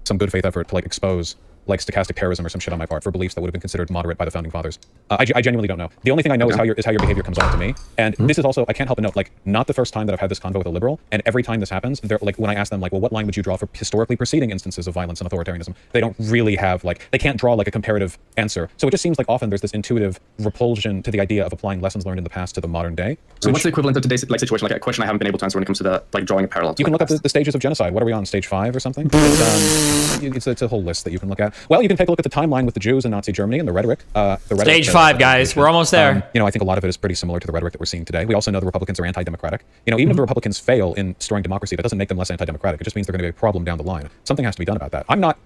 some good faith effort to like expose like stochastic terrorism or some shit on my part for beliefs that would have been considered moderate by the founding fathers. I genuinely don't know. The only thing I know is how your behavior comes off to me. And this is also, I can't help but note, like, not the first time that I've had this convo with a liberal, and every time this happens, they're like, when I ask them, like, well, what line would you draw for historically preceding instances of violence and authoritarianism, they don't really have, like, they can't draw like a comparative answer. So it just seems like often there's this intuitive repulsion to the idea of applying lessons learned in the past to the modern day. So what's the equivalent of today's like situation? Like a question I haven't been able to answer when it comes to the like drawing a parallel. You can look up the stages of genocide. What are we on, stage 5 or something? It's a whole list that you can look at. Well, you can take a look at the timeline with the Jews in Nazi Germany and the rhetoric. Stage 5, guys. We're almost there. You know, I think a lot of it is pretty similar to the rhetoric that we're seeing today. We also know the Republicans are anti-democratic. You know, even if the Republicans fail in storing democracy, that doesn't make them less anti-democratic. It just means they're going to be a problem down the line. Something has to be done about that. I'm not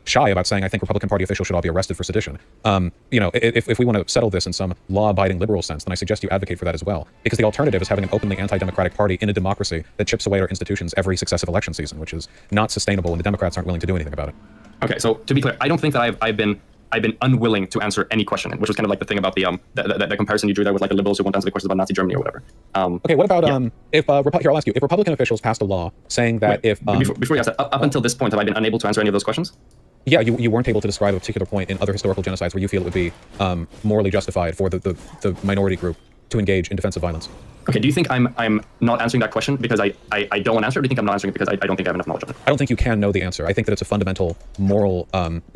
shy about saying I think Republican Party officials should all be arrested for sedition. You know, if we want to settle this in some law-abiding liberal sense, then I suggest you advocate for that as well. Because the alternative is having an openly anti-democratic party in a democracy that chips away at our institutions every successive election season, which is not sustainable, and the Democrats aren't willing to do anything about it. Okay, so to be clear, I don't think that I've been unwilling to answer any question, which was kind of like the thing about the comparison you drew there with like the liberals who won't answer the questions about Nazi Germany or whatever. Okay, what about if here I'll ask you, if Republican officials passed a law saying that before you ask that, up until this point, have I been unable to answer any of those questions? Yeah, you weren't able to describe a particular point in other historical genocides where you feel it would be morally justified for the minority group to engage in defensive violence. Okay, do you think I'm not answering that question because I don't want to answer it, or do you think I'm not answering it because I don't think I have enough knowledge of it? I don't think you can know the answer. I think that it's a fundamental moral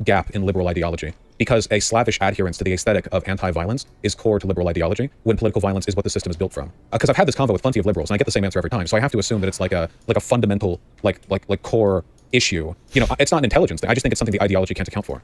gap in liberal ideology, because a slavish adherence to the aesthetic of anti-violence is core to liberal ideology when political violence is what the system is built from. Because I've had this convo with plenty of liberals and I get the same answer every time, so I have to assume that it's like a fundamental like core issue. You know, it's not an intelligence thing. I just think it's something the ideology can't account for.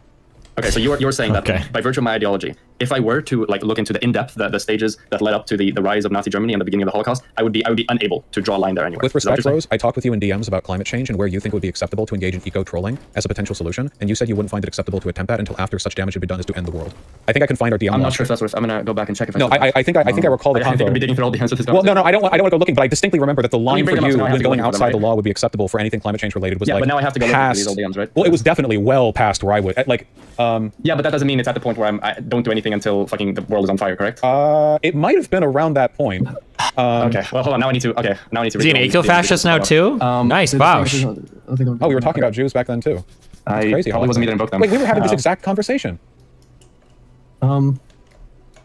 Okay, so you're saying that by virtue of my ideology, if I were to like look into the in-depth the stages that led up to the rise of Nazi Germany and the beginning of the Holocaust, I would be unable to draw a line there anywhere. With respect, Rose, I talked with you in DMs about climate change and where you think it would be acceptable to engage in eco-trolling as a potential solution, and you said you wouldn't find it acceptable to attempt that until after such damage had been done as to end the world. I think I can find our DM. I'm not sure if that's what I'm gonna go back and check if I think I recall the convo. I think I'll be digging through all the answers to this Well, no, I don't want to go looking, but I distinctly remember that the line for you when going outside the law would be acceptable for anything climate change related was like but now I have to go look through these old DMs, right? Well, it was definitely well past where I would like. Yeah, but that doesn't mean it's at the point where I don't do anything until fucking the world is on fire, correct? It might have been around that point. Okay, well, hold on. Now I need to. Okay, now I need to. Is he an eco-fascist now too? Nice, Vaush. Oh, we were talking about Jews back then too. I crazy. Probably wasn't me that invoked them. Wait, we were having this exact conversation.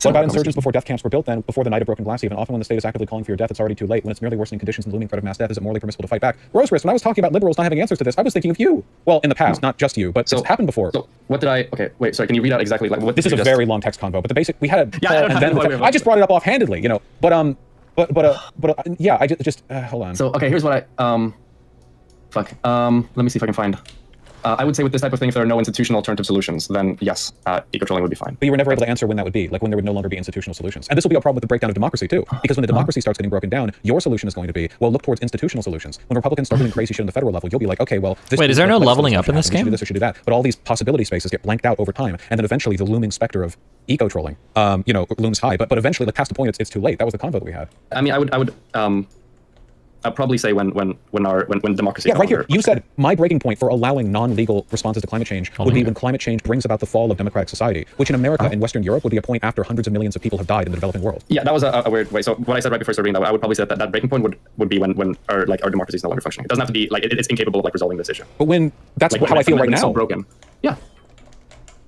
What about insurgents before death camps were built then, before the night of broken glass even? Often when the state is actively calling for your death, it's already too late. When it's merely worsening conditions and looming threat of mass death, is it morally permissible to fight back? Rosewrist, when I was talking about liberals not having answers to this, I was thinking of you. Well, in the past, not just you, but it's happened before. So what did I... Okay, wait, sorry, can you read out exactly like what... This is a very long text convo, but the basic... We had a... Yeah, and then I just brought it up offhandedly, you know, but yeah, I just hold on. So, okay, here's what I... let me see if I can find... I would say with this type of thing, if there are no institutional alternative solutions, then yes, eco-trolling would be fine. But you were never able to answer when that would be, like when there would no longer be institutional solutions. And this will be a problem with the breakdown of democracy too, because when the democracy starts getting broken down, your solution is going to be, well, look towards institutional solutions. When Republicans start doing crazy shit on the federal level, you'll be like, okay, well, this wait, is there no leveling up in this game? We should do this or should do that. But all these possibility spaces get blanked out over time, and then eventually the looming specter of eco-trolling, you know, looms high. But eventually, like past the point, it's too late. That was the convo that we had. I mean, I'd probably say when democracy. Yeah, right here. You said my breaking point for allowing non-legal responses to climate change would be when climate change brings about the fall of democratic society, which in America and Western Europe would be a point after hundreds of millions of people have died in the developing world. Yeah, that was a weird way. So what I said right before starting that, I would probably say that breaking point would be when our democracy is no longer functioning. It doesn't have to be like it's incapable of like resolving this issue. But when that's like, how I feel right now. It's so broken. Yeah.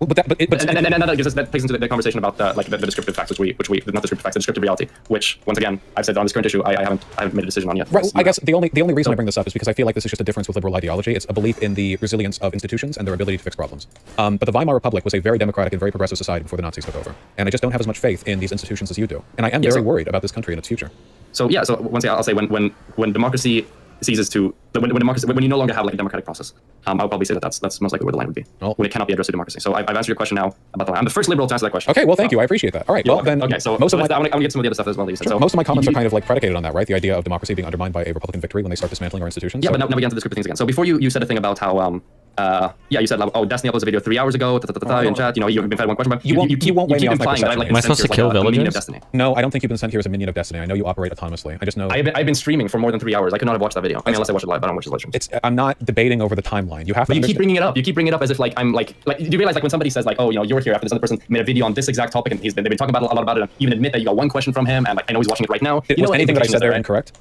But that plays into the conversation about the descriptive facts, which we not descriptive facts, the descriptive reality, which once again I've said on this current issue I haven't made a decision on yet. Right. I guess the only reason I bring this up is because I feel like this is just a difference with liberal ideology. It's a belief in the resilience of institutions and their ability to fix problems. But the Weimar Republic was a very democratic and very progressive society before the Nazis took over, and I just don't have as much faith in these institutions as you do, and I am very worried about this country and its future. So yeah, so once again I'll say when democracy ceases to when you no longer have like a democratic process, I would probably say that's most likely where the line would be when it cannot be addressed to democracy. So I've answered your question now about the line. I'm the first liberal to answer that question. Okay, well, thank you. I appreciate that. All right, well then. Okay, so most of my I want to get some of the other stuff as well. That you said. Sure. So most of my comments are kind of like predicated on that, right? The idea of democracy being undermined by a Republican victory when they start dismantling our institutions. Yeah, but now we get into the descriptive things again. So before you said a thing about how you said like, oh, Destiny uploads a video 3 hours ago in chat. You know, you've been fed one question, but you won't weigh me off my perception. Am I supposed to kill villagers? No, I don't think you've been sent here as a minion of Destiny. I know you operate autonomously. I just know. I've been streaming for more than 3 hours. I could not have watched that video. I mean, unless I watched it live. I don't watch the live streams. I'm not debating over the timeline. You have to. But you keep bringing it up. You keep bringing it up as if like I'm like do you realize like when somebody says like, oh, you know, you were here after this other person made a video on this exact topic and they've been talking about a lot about it, and even admit that you got one question from him and like I know he's watching it right now. Was anything that I said there incorrect?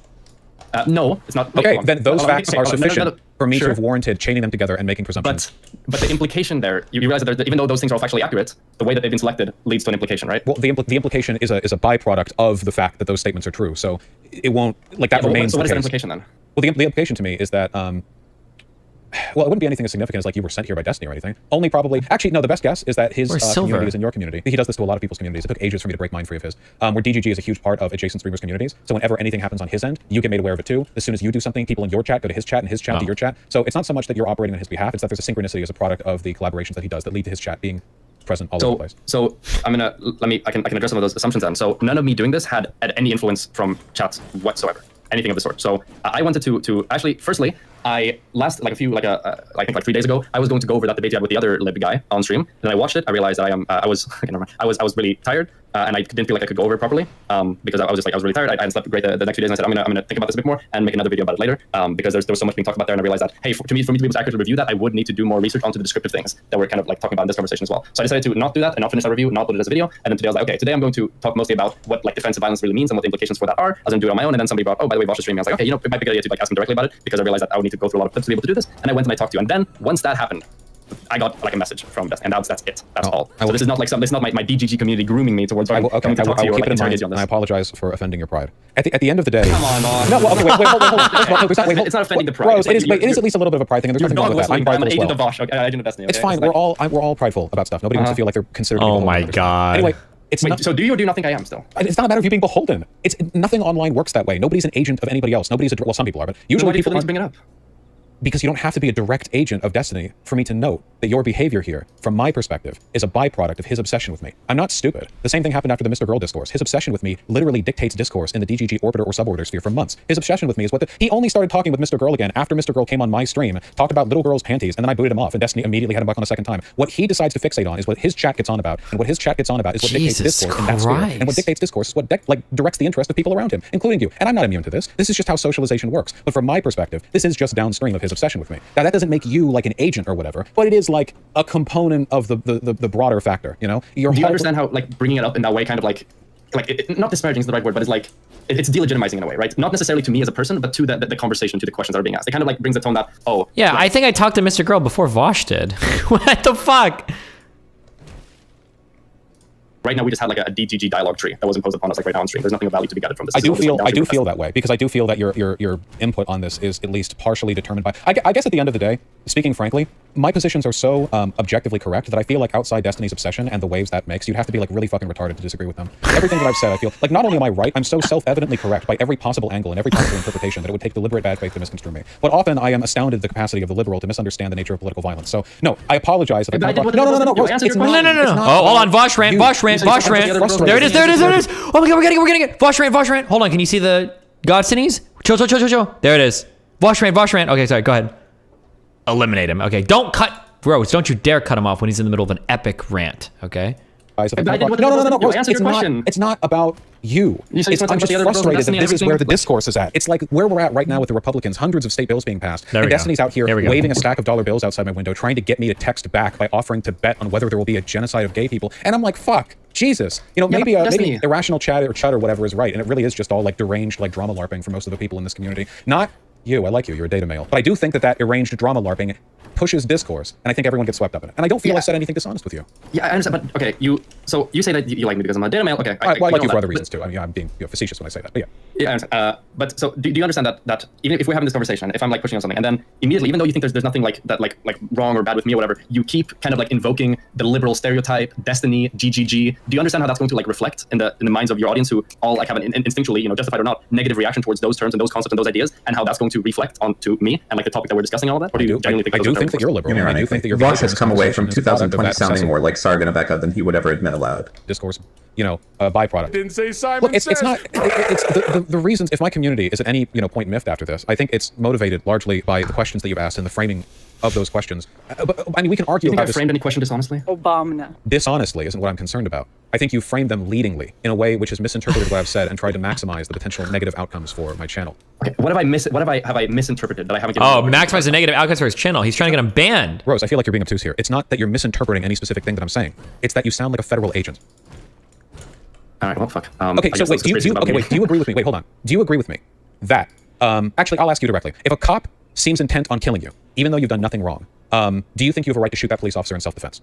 No, it's not. Okay, then those facts are sufficient. for me to have warranted chaining them together and making presumptions. But the implication there, you realize that even though those things are all factually accurate, the way that they've been selected leads to an implication, right? Well, the implication is a byproduct of the fact that those statements are true. So it won't, like, that remains So what the is the case. implication then? Well, the implication to me is that, well, it wouldn't be anything as significant as like you were sent here by destiny or anything. Only probably, actually, no, the best guess is that his community is in your community. He does this to a lot of people's communities. It took ages for me to break mine free of his. Where DGG is a huge part of adjacent streamers' communities. So whenever anything happens on his end, you get made aware of it too. As soon as you do something, people in your chat go to his chat and his chat to your chat. So it's not so much that you're operating on his behalf, it's that there's a synchronicity as a product of the collaborations that he does that lead to his chat being present all over the place. So I'm gonna, I can address some of those assumptions then. So none of me doing this had any influence from chats whatsoever. Anything of the sort. So I wanted to actually, firstly, I I think like 3 days ago, I was going to go over that debate you had with the other lib guy on stream. And I watched it. I realized that I was really tired. And I didn't feel like I could go over it properly because I was really tired. I hadn't slept great the next few days. And I said, I'm gonna think about this a bit more and make another video about it later because there was so much being talked about there. And I realized that, hey, for me to be able to accurately review that, I would need to do more research onto the descriptive things that we're kind of like talking about in this conversation as well. So I decided to not do that and not finish that review, not put it as a video. And then today I was like, okay, today I'm going to talk mostly about what like defensive violence really means and what the implications for that are. I was gonna do it on my own. And then somebody brought, oh, by the way, Vaush is streaming. I was like, okay, it might be a good idea to like ask him directly about it because I realized that I would need to go through a lot of clips to be able to do this. And I went and I talked to you. And then once that happened, I got like a message from Destiny, and that's it. That's all. So this is not like this is not my DGG community grooming me towards coming to talk to you or like interrogate you on this. I apologize for offending your pride. At the end of the day, come on. No, well, okay, wait, hold on. It's not offending the pride. Bro, it is at least a little bit of a pride thing, and there's nothing wrong with that. I'm prideful as well. Agent of Vaush. Okay, agent of Destiny. It's fine. We're all prideful about stuff. Nobody wants to feel like they're considered. Oh my god. Anyway. It's Wait, not, so do you or do you not think I am still? It's not a matter of you being beholden. It's nothing online works that way. Nobody's an agent of anybody else. Nobody's well, some people are, but usually people need to bring it up. Because you don't have to be a direct agent of Destiny for me to note that your behavior here, from my perspective, is a byproduct of his obsession with me. I'm not stupid. The same thing happened after the Mr. Girl discourse. His obsession with me literally dictates discourse in the DGG orbiter or suborbiter sphere for months. His obsession with me is he only started talking with Mr. Girl again after Mr. Girl came on my stream, talked about little girls' panties, and then I booted him off, and Destiny immediately had him back on a second time. What he decides to fixate on is what his chat gets on about, and what his chat gets on about is what dictates discourse in that sphere. And what dictates discourse is what directs the interest of people around him, including you. And I'm not immune to this. This is just how socialization works. But from my perspective, this is just downstream of his obsession with me. Now, that doesn't make you like an agent or whatever, but it is like a component of the broader factor, you know? Do you understand how like bringing it up in that way kind of like not disparaging is the right word, but it's like it's delegitimizing in a way, right? Not necessarily to me as a person, but to the conversation, to the questions that are being asked. It kind of like brings a tone that, yeah, I think I talked to Mr. Girl before Vaush did. What the fuck? Right now, we just had like a DGG dialogue tree that was imposed upon us like right now on stream. There's nothing of value to be gathered from this. I do feel that way because I do feel that your input on this is at least partially determined by. I guess at the end of the day, speaking frankly, my positions are so objectively correct that I feel like outside Destiny's obsession and the waves that makes, you'd have to be like really fucking retarded to disagree with them. Everything that I've said, I feel like not only am I right, I'm so self-evidently correct by every possible angle and every possible interpretation that it would take deliberate bad faith to misconstrue me. But often I am astounded at the capacity of the liberal to misunderstand the nature of political violence. So no, I apologize. If No. Rose, it's not. Oh, hold on, Vaush rant. There it is. Oh my god, we're getting it. Vaush rant. Hold on, can you see the Godsinies? Chill. There it is. Vaush rant. Okay, sorry, go ahead. Eliminate him. Okay, don't cut. Rose, don't you dare cut him off when he's in the middle of an epic rant, okay? No. Rose, it's not about you. I'm just frustrated that this is where the discourse is at. It's like where we're at right now with the Republicans, hundreds of state bills being passed. And Destiny's out here waving a stack of dollar bills outside my window, trying to get me to text back by offering to bet on whether there will be a genocide of gay people. And I'm like, fuck, Jesus. You know, maybe irrational chat or whatever is right. And it really is just all like deranged, like drama LARPing for most of the people in this community. Not you. I like you. You're a data male. But I do think that deranged drama LARPing pushes discourse, and I think everyone gets swept up in it. And I don't feel I said anything dishonest with you. Yeah, I understand, but okay, you say that you like me because I'm a data male. Okay, I like you for other reasons too. I mean, I'm being facetious when I say that, but yeah. Yeah, I understand. But so do you understand that even if we're having this conversation, if I'm like pushing on something, and then immediately, even though you think there's nothing like that like wrong or bad with me or whatever, you keep kind of like invoking the liberal stereotype, Destiny, GGG. Do you understand how that's going to like reflect in the minds of your audience who all like have an instinctually, justified or not, negative reaction towards those terms and those concepts and those ideas, and how that's going to reflect onto me and like the topic that we're discussing and all that? Or do you genuinely think I do think that you're liberal. I do think that your Vaush has come away from 2020 sounding more like Sargon of Akkad than he would ever admit aloud. Discourse, a byproduct. Didn't say Simon. Look, it's not. It's the reasons. If my community is at any point miffed after this, I think it's motivated largely by the questions that you've asked and the framing of those questions. But I mean, we can argue. Do you think I framed any question dishonestly? Obama. Dishonestly isn't what I'm concerned about. I think you framed them leadingly in a way which has misinterpreted what I've said and tried to maximize the potential negative outcomes for my channel. Okay, what have I misinterpreted that I haven't given? Oh, maximize the negative outcomes for his channel. He's trying to get him banned. Rose, I feel like you're being obtuse here. It's not that you're misinterpreting any specific thing that I'm saying. It's that you sound like a federal agent. All right, well, fuck. Okay, so wait, do you agree with me? Wait, hold on. Do you agree with me that, actually, I'll ask you directly. If a cop seems intent on killing you, even though you've done nothing wrong, do you think you have a right to shoot that police officer in self-defense?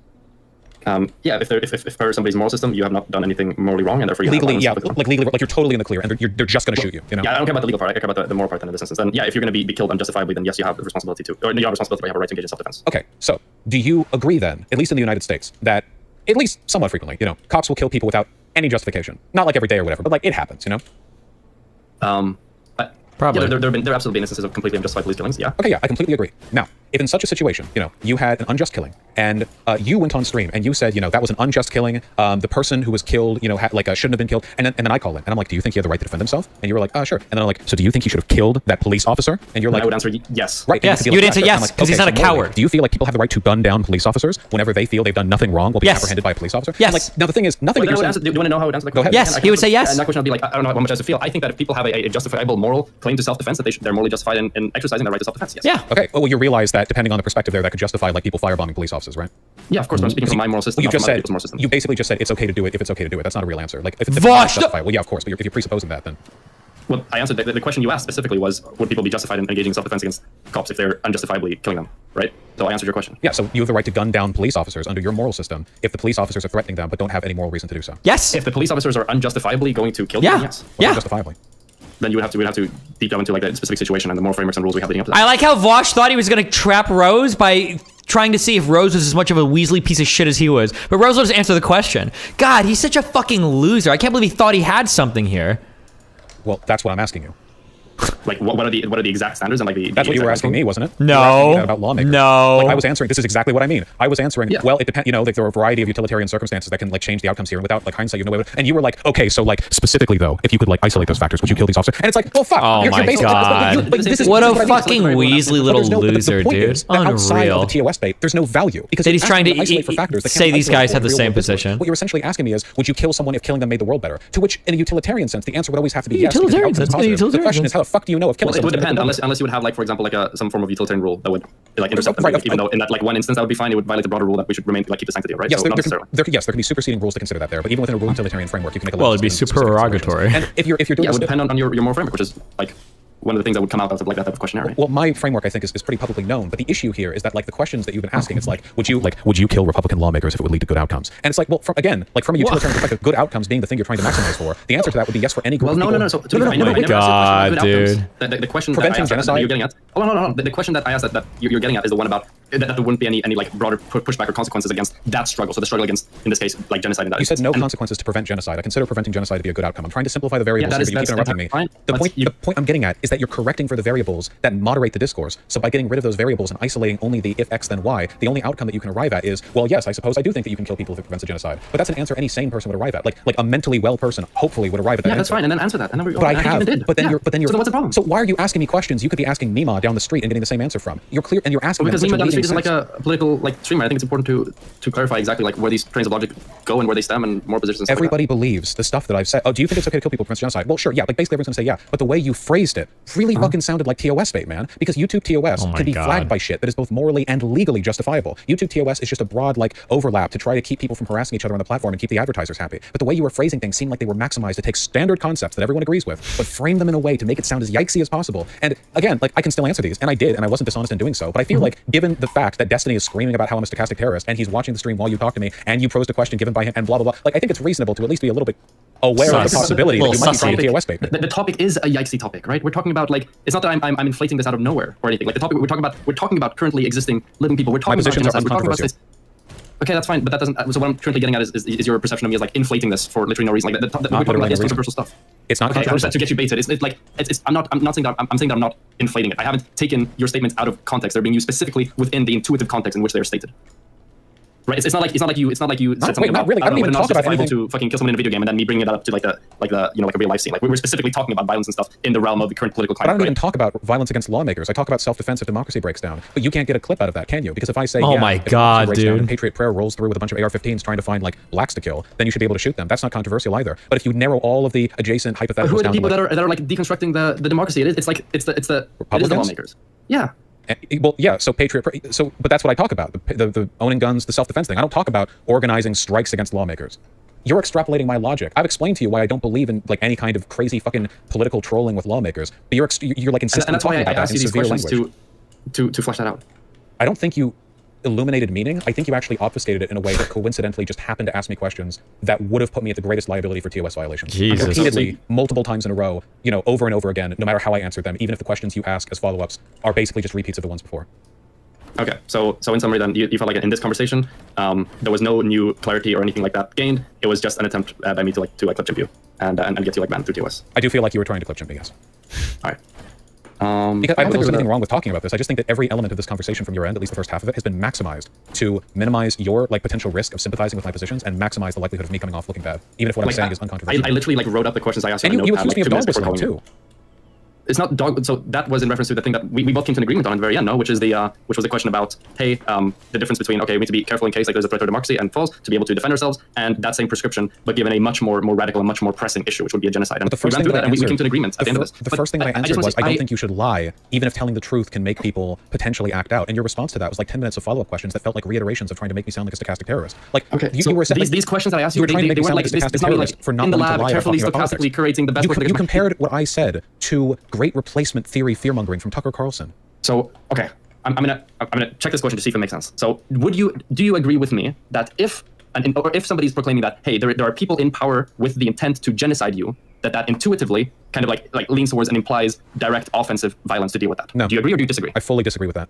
Yeah, if per somebody's moral system, you have not done anything morally wrong, and therefore you legally, have yeah, like legally, like you're totally in the clear, and they're just going to shoot you. You know? Yeah, I don't care about the legal part. I care about the moral part then in this instance. Then yeah, if you're going to be killed unjustifiably, then yes, you have the responsibility to, or you have responsibility, but you have a right to engage in self-defense. Okay, so do you agree then, at least in the United States, that at least somewhat frequently, you know, cops will kill people without any justification? Not like every day or whatever, but like it happens, you know? Probably. Yeah, there have absolutely been instances of completely unjustified police killings. Yeah. Okay, yeah, I completely agree. Now, if in such a situation, you know, you had an unjust killing, and you went on stream and you said, you know, that was an unjust killing. The person who was killed, you know, shouldn't have been killed. And then I call in and I'm like, do you think he had the right to defend himself? And you were like, sure. And then I'm like, so do you think he should have killed that police officer? And you're like, I would answer yes. Right. Yes, you would answer yes, because he's not a coward. Do you feel like people have the right to gun down police officers whenever they feel they've done nothing wrong while being apprehended by a police officer? Yes. Like, now the thing is, nothing that you're saying... Do you want to know how I would answer that question? Go ahead. Yes, he would say yes. And that question would be like, I don't know how much I feel. I think that if people have a justifiable moral claim to self-defense, that they're morally justified in exercising their right to self-defense. Yes. Yeah. Okay. Well, you realize that depending on the perspective there, that could justify like people firebombing police officers, right? Yeah, of course. But I'm speaking from my moral system. Well, not from other people's moral system. you basically just said it's okay to do it if it's okay to do it. That's not a real answer. Like if it's Vaush! justified, well, yeah, of course. But if you're presupposing that, then Well, I answered the question you asked specifically was, would people be justified in engaging in self-defense against cops if they're unjustifiably killing them, right? So I answered your question. yeah. So you have the right to gun down police officers under your moral system if the police officers are threatening them but don't have any moral reason to do so. Yes. If the police officers are unjustifiably going to kill Yeah. them, yes. Yeah. Justifiably. Then we'd have to deep dive into like that specific situation and the moral frameworks and rules we have leading up to that. I like how Vaush thought he was going to trap Rose by trying to see if Rose was as much of a Weasley piece of shit as he was. But Rose will just answer the question. God, he's such a fucking loser. I can't believe he thought he had something here. Well, that's what I'm asking you. Like what are the exact standards and like the That's what you were asking me, wasn't it? No. You were asking me that about lawmakers. No. Like I was answering. This is exactly what I mean. I was answering. Yeah. Well, it depends. You know, like there are a variety of utilitarian circumstances that can like change the outcomes here, and without like hindsight, you know. And you were like, okay, so like specifically though, if you could like isolate those factors, would you kill these officers? And it's like, well, fuck. Oh my basically- God. this is What a what I mean. fucking Weasley little But the loser, point dude. is that outside Unreal. of the TOS debate, there's no value because That you're he's trying asking to isolate for factors that say can't these isolate guys for have the real same world business. position. What you're essentially asking me is, would you kill someone if killing them made the world better? To which, in a utilitarian sense, the answer would always have to be yes. because the Utilitarian outcome is sense, in a positive. The utilitarian question is, how the fuck do you know if killing Well, it would someone's gonna depend make the world unless you would have like, for example, like some form of utilitarian rule that would like intercept them, Right, even though in that like one instance that would be fine, it would violate the broader rule that we should remain like keep the sanctity of, right? Yes, So not necessarily. there can be superseding rules to consider that there, but even within a rule utilitarian framework, you can make a Well, list it'd be of specific supererogatory. situations. And if you're doing Yeah, it would this, depend on your moral framework, which is like one of the things that would come out of like that type of questionnaire. Right? well, my framework I think is pretty publicly known, but the issue here is that like the questions that you've been asking, it's like, would you kill Republican lawmakers if it would lead to good outcomes? And it's like, well, from a utilitarian perspective, good outcomes being the thing you're trying to maximize for, the answer to that would be yes for any group. Well, of people. no. So to be fair, I never asked God, the question of good dude. outcomes. The question Preventing that I asked that genocide? you're getting at. Oh no. The question that I asked that you're getting at is the one about that there wouldn't be any like broader pushback or consequences against that struggle. So the struggle against, in this case, like genocide. In that You said no instance. consequences to prevent genocide. I consider preventing genocide to be a good outcome. I'm trying to simplify the variables that here, is- but you keep that's interrupting me. fine. The point I'm getting at is that you're correcting for the variables that moderate the discourse. So by getting rid of those variables and isolating only the if X then Y, the only outcome that you can arrive at is, well, yes, I suppose I do think that you can kill people if it prevents a genocide. But that's an answer any sane person would arrive at. Like a mentally well person hopefully would arrive at that Yeah, that's answer. fine, and then answer that. And then But I have. did. But then you're. So then what's the problem? So why are you asking me questions? You could be asking Nima down the street and getting the same answer from. You're clear, and you're asking. Because them Nima in such down the street leading isn't like sense. a political like streamer. I think it's important to clarify exactly like where these trains of logic go and where they stem and more positions. And stuff Everybody like believes the stuff that I've said. Oh, do you think it's okay to kill people for genocide? Well, sure, yeah. Like basically everyone's gonna say yeah. But the way you phrased it really fucking sounded like TOS bait, man. Because YouTube TOS Oh my can be God. flagged by shit that is both morally and legally justifiable. YouTube TOS is just a broad like overlap to try to keep people from harassing each other on the platform and keep the advertisers happy. But the way you were phrasing things seemed like they were maximized to take standard concepts that everyone agrees with, but frame them in a way to make it sound as yikesy as possible. And again, like I can still answer these, and I did, and I wasn't dishonest in doing so. But I feel like given the fact that Destiny is screaming about how I'm a stochastic terrorist, and he's watching the stream while you talk to me, and you posed a question given by him, and blah blah blah. Like I think it's reasonable to at least be a little bit aware of the Sus. possibility that Little you might be trying sussy. to TOS bait. The topic is a yikesy topic, right? We're talking about like it's not that I'm inflating this out of nowhere or anything. Like the topic we're talking about currently existing living people. We're talking about positions are genocide. We're talking about uncontroversial. this. Okay, that's fine, but that doesn't. So what I'm currently getting at is your perception of me as like inflating this for literally no reason. Like we're talking about literally yes, no reason. controversial stuff. It's not Okay, controversial. to get you baited. It's like I'm not saying that I'm saying that I'm not inflating it. I haven't taken your statements out of context. They're being used specifically within the intuitive context in which they are stated. Right? It's not like you said something wait, not about really. I don't even whether or not talk it's about justifiable anything. to fucking kill someone in a video game and then me bringing it up to like the like a real life scene. Like we were specifically talking about violence and stuff in the realm of the current political But I climate. don't even right? talk about violence against lawmakers. I talk about self-defense if democracy breaks down. But you can't get a clip out of that, can you? Because if I say, Oh yeah, my if democracy God, breaks down dude. and Patriot Prayer rolls through with a bunch of AR-15s trying to find like blacks to kill, then you should be able to shoot them. That's not controversial either. But if you narrow all of the adjacent hypotheticals Who are the down people to like, that are like deconstructing the democracy? It's the Republicans? lawmakers. Yeah. well, yeah. So Patriot. So, but that's what I talk about: the owning guns, the self-defense thing. I don't talk about organizing strikes against lawmakers. You're extrapolating my logic. I've explained to you why I don't believe in like any kind of crazy fucking political trolling with lawmakers. But you're like insisting And that's on why talking I about asked that you in these severe questions language. to flesh that out? I don't think you illuminated meaning. I think you actually obfuscated it in a way that coincidentally just happened to ask me questions that would have put me at the greatest liability for TOS violations. Jesus. Repeatedly, multiple times in a row, over and over again, no matter how I answered them, even if the questions you ask as follow-ups are basically just repeats of the ones before. Okay, so in summary, then you felt like in this conversation, there was no new clarity or anything like that gained. It was just an attempt by me to clip chimp you and get you banned through TOS. I do feel like you were trying to clip chimp me, yes. All right. Because I don't think there's anything wrong with talking about this. I just think that every element of this conversation from your end, at least the first half of it, has been maximized to minimize your potential risk of sympathizing with my positions and maximize the likelihood of me coming off looking bad, even if what I'm saying is uncontroversial. I literally wrote up the questions I asked you. And you accused me of dog whistling too. It's not dog. So that was in reference to the thing that we both came to an agreement on at the very end, no? Which was the question about, hey, the difference between, okay, we need to be careful in case there's a threat to democracy and false to be able to defend ourselves, and that same prescription, but given a much more radical and much more pressing issue, which would be a genocide. And the first thing that I answered, we came to an agreement at the end of this. The first thing that I answered was, I don't think you should lie, even if telling the truth can make people potentially act out. And your response to that was like 10 minutes of follow-up questions that felt like reiterations of trying to make me sound like a stochastic terrorist. Like, okay, you were saying these questions that I asked you, trying to make me sound like a this stochastic not terrorist for not in the wanting to lab, lie carefully about politics. stochastically curating the best. You compared what I said to great replacement theory fear-mongering from Tucker Carlson. So, okay, I'm gonna check this question to see if it makes sense. So, do you agree with me that if somebody's proclaiming that, hey, there are people in power with the intent to genocide you, that intuitively kind of like leans towards and implies direct offensive violence to deal with that? No. Do you agree or do you disagree? I fully disagree with that.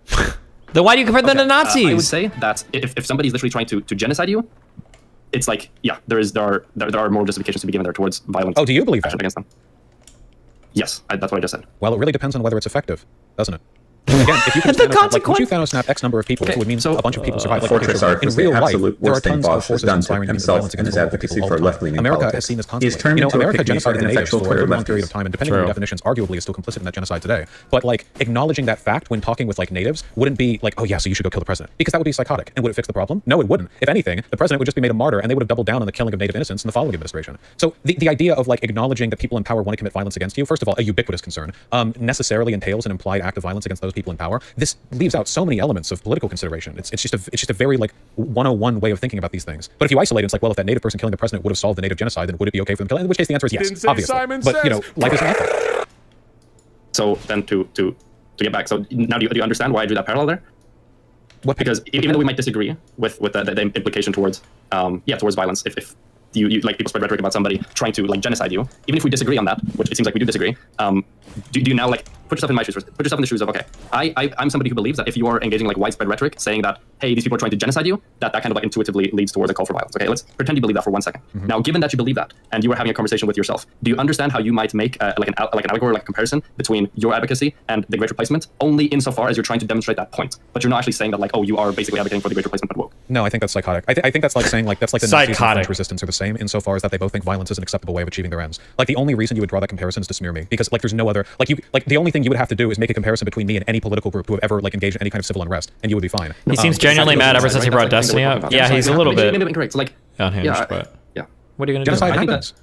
Then why do you compare them to Nazis? I would say that if somebody's literally trying to genocide you, it's like, yeah, there are more justifications to be given there towards violence. Oh, do you believe that? Against them. Yes, that's what I just said. Well, it really depends on whether it's effective, doesn't it? Again, if you can would you Thanos snap X number of people, it would mean a bunch of people survive. Like, Fortress Arc in is real the life, absolute there are worst thing tons of Vaush has forces done to conspiring against himself violence and his against advocacy all for the time. left-leaning America politics. has seen this He's constantly. turned into a America picnic genocided for the natives ineffectual for a Twitter long period of lefties. time, and depending on your definitions, arguably is still complicit in that genocide today. But like acknowledging that fact when talking with like natives wouldn't be like, oh yeah, so you should go kill the president, because that would be psychotic. And would it fix the problem? No, it wouldn't. If anything, the president would just be made a martyr, and they would have doubled down on the killing of native innocents in the following administration. So the idea of like acknowledging that people in power want to commit violence against you, first of all, a ubiquitous concern, necessarily entails an implied act of violence against those people in power. This leaves out so many elements of political consideration. It's just a very like 101 way of thinking about these things. But if you isolate it, it's like, well, if that native person killing the president would have solved the native genocide, then would it be okay for them to kill? In which case the answer is yes, obviously. But life isn't like that. So then to get back, so now do you understand why I drew that parallel there? Because even though we might disagree with the implication towards towards violence, if you like people spread rhetoric about somebody trying to like genocide you, even if we disagree on that, which it seems like we do disagree, do you now like put yourself in my shoes first? Put yourself in the shoes of, okay, I'm somebody who believes that if you are engaging like widespread rhetoric saying that, hey, these people are trying to genocide you, that kind of like intuitively leads towards a call for violence. Okay, let's pretend you believe that for 1 second. Mm-hmm. Now, given that you believe that and you are having a conversation with yourself, do you understand how you might make like an allegory, like a comparison between your advocacy and the Great Replacement, only insofar as you're trying to demonstrate that point, but you're not actually saying that like, oh, you are basically advocating for the Great Replacement but woke? No, I think that's psychotic. I think that's like saying like the Nazis and French resistance are the same insofar as that they both think violence is an acceptable way of achieving their ends. Like the only reason you would draw that comparison is to smear me, because like there's no other the only thing you would have to do is make a comparison between me and any political group who have ever like engaged in any kind of civil unrest, and you would be fine. He seems genuinely mad ever since he brought Destiny up. Yeah, he's a little bit incorrect. So like unhinged, but yeah. What are you gonna do? Genocide I think happens.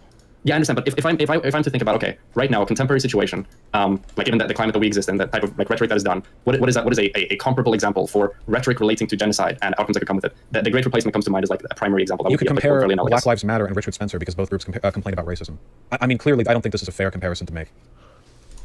Yeah, I understand. But if I'm to think about, okay, right now, a contemporary situation, like given the climate that we exist in, the type of like rhetoric that is done, what is that? What is a comparable example for rhetoric relating to genocide and outcomes that could come with it? The Great Replacement comes to mind as like a primary example. That You would could be compare fairly analogous. Black Lives Matter and Richard Spencer because both groups complain about racism. I mean, clearly, I don't think this is a fair comparison to make.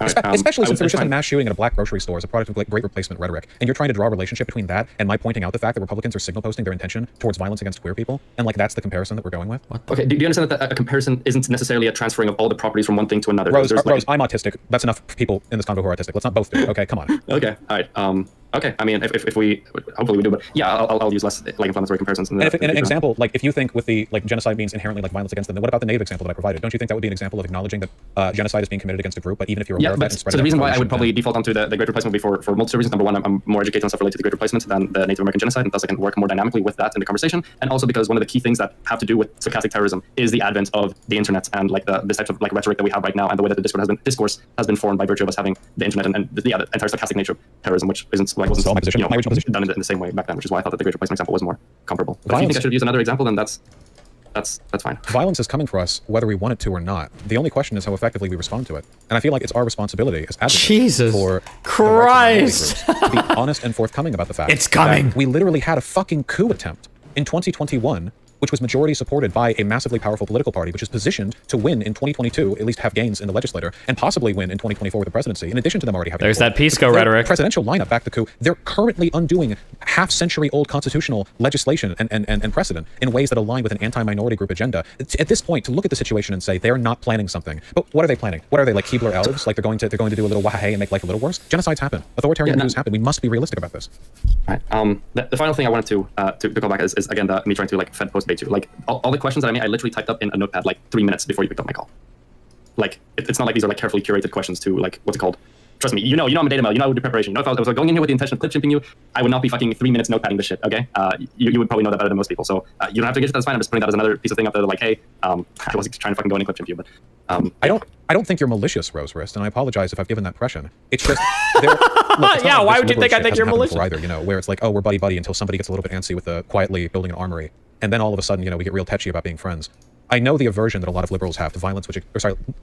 Right, Especially since there was just a fine. mass shooting at a black grocery store as a product of like Great Replacement rhetoric, and you're trying to draw a relationship between that and my pointing out the fact that Republicans are signal posting their intention towards violence against queer people, and like that's the comparison that we're going with. Okay, do you understand that a comparison isn't necessarily a transferring of all the properties from one thing to another? Rose, There's I'm autistic. That's enough people in this convo who are autistic. Let's not both do it. Okay, come on. Okay, all right. Okay, I mean, if we hopefully we do, but yeah, I'll use less like inflammatory comparisons. And if in an example, like if you think with the like genocide means inherently like violence against them, then what about the native example that I provided? Don't you think that would be an example of acknowledging that genocide is being committed against a group, but even if you're aware of that and spread so it the out, reason why I you would probably shouldn't default onto the Great Replacement would be for multiple reasons. Number one, I'm more educated on stuff related to the Great Replacement than the Native American genocide, and thus I can work more dynamically with that in the conversation. And also because one of the key things that have to do with stochastic terrorism is the advent of the internet and like this type of like rhetoric that we have right now, and the way that the discourse has been formed by virtue of us having the internet and the entire stochastic nature of terrorism, which isn't like wasn't all my position, my original position. done in the same way back then, which is why I thought that the Great Replacement example was more comparable. But if you Violence- think I should use another example, then that's fine. Violence is coming for us whether we want it to or not. The only question is how effectively we respond to it. And I feel like it's our responsibility as advocates Jesus for Christ. the rights of minority groups to be honest and forthcoming about the fact It's coming. that we literally had a fucking coup attempt in 2021 which was majority supported by a massively powerful political party, which is positioned to win in 2022, at least have gains in the legislature, and possibly win in 2024 with the presidency, in addition to them already having... There's that Pisco rhetoric. Presidential lineup backed the coup. They're currently undoing half-century-old constitutional legislation and precedent in ways that align with an anti-minority group agenda. At this point, to look at the situation and say they're not planning something, but what are they planning? What are they, like Keebler elves? Like they're going to do a little wahahay and make life a little worse? Genocides happen. Authoritarian coups happen. We must be realistic about this. Right. The final thing I wanted to go back is again me trying to like Fed post bait you. Like all the questions that I made, I literally typed up in a notepad like 3 minutes before you picked up my call. Like it's not like these are like carefully curated questions to like what's it called? Trust me, you know I'm a data mail. You know I would do preparation. You know if I was like, going in here with the intention of clip chimping you, I would not be fucking 3 minutes notepadding this shit. Okay, you would probably know that better than most people. So you don't have to get it. That's fine. I'm just putting that as another piece of thing up there. Like, hey, I wasn't trying to fucking go in and clip chimp you, but I don't think you're malicious, Rosewrist, and I apologize if I've given that impression. It's just look, Yeah, why would you think I think you're malicious? Either, you know, where it's like, oh, we're buddy until somebody gets a little bit antsy with quietly building an armory, and then all of a sudden, you know, we get real tetchy about being friends. I know the aversion that a lot of liberals have to violence,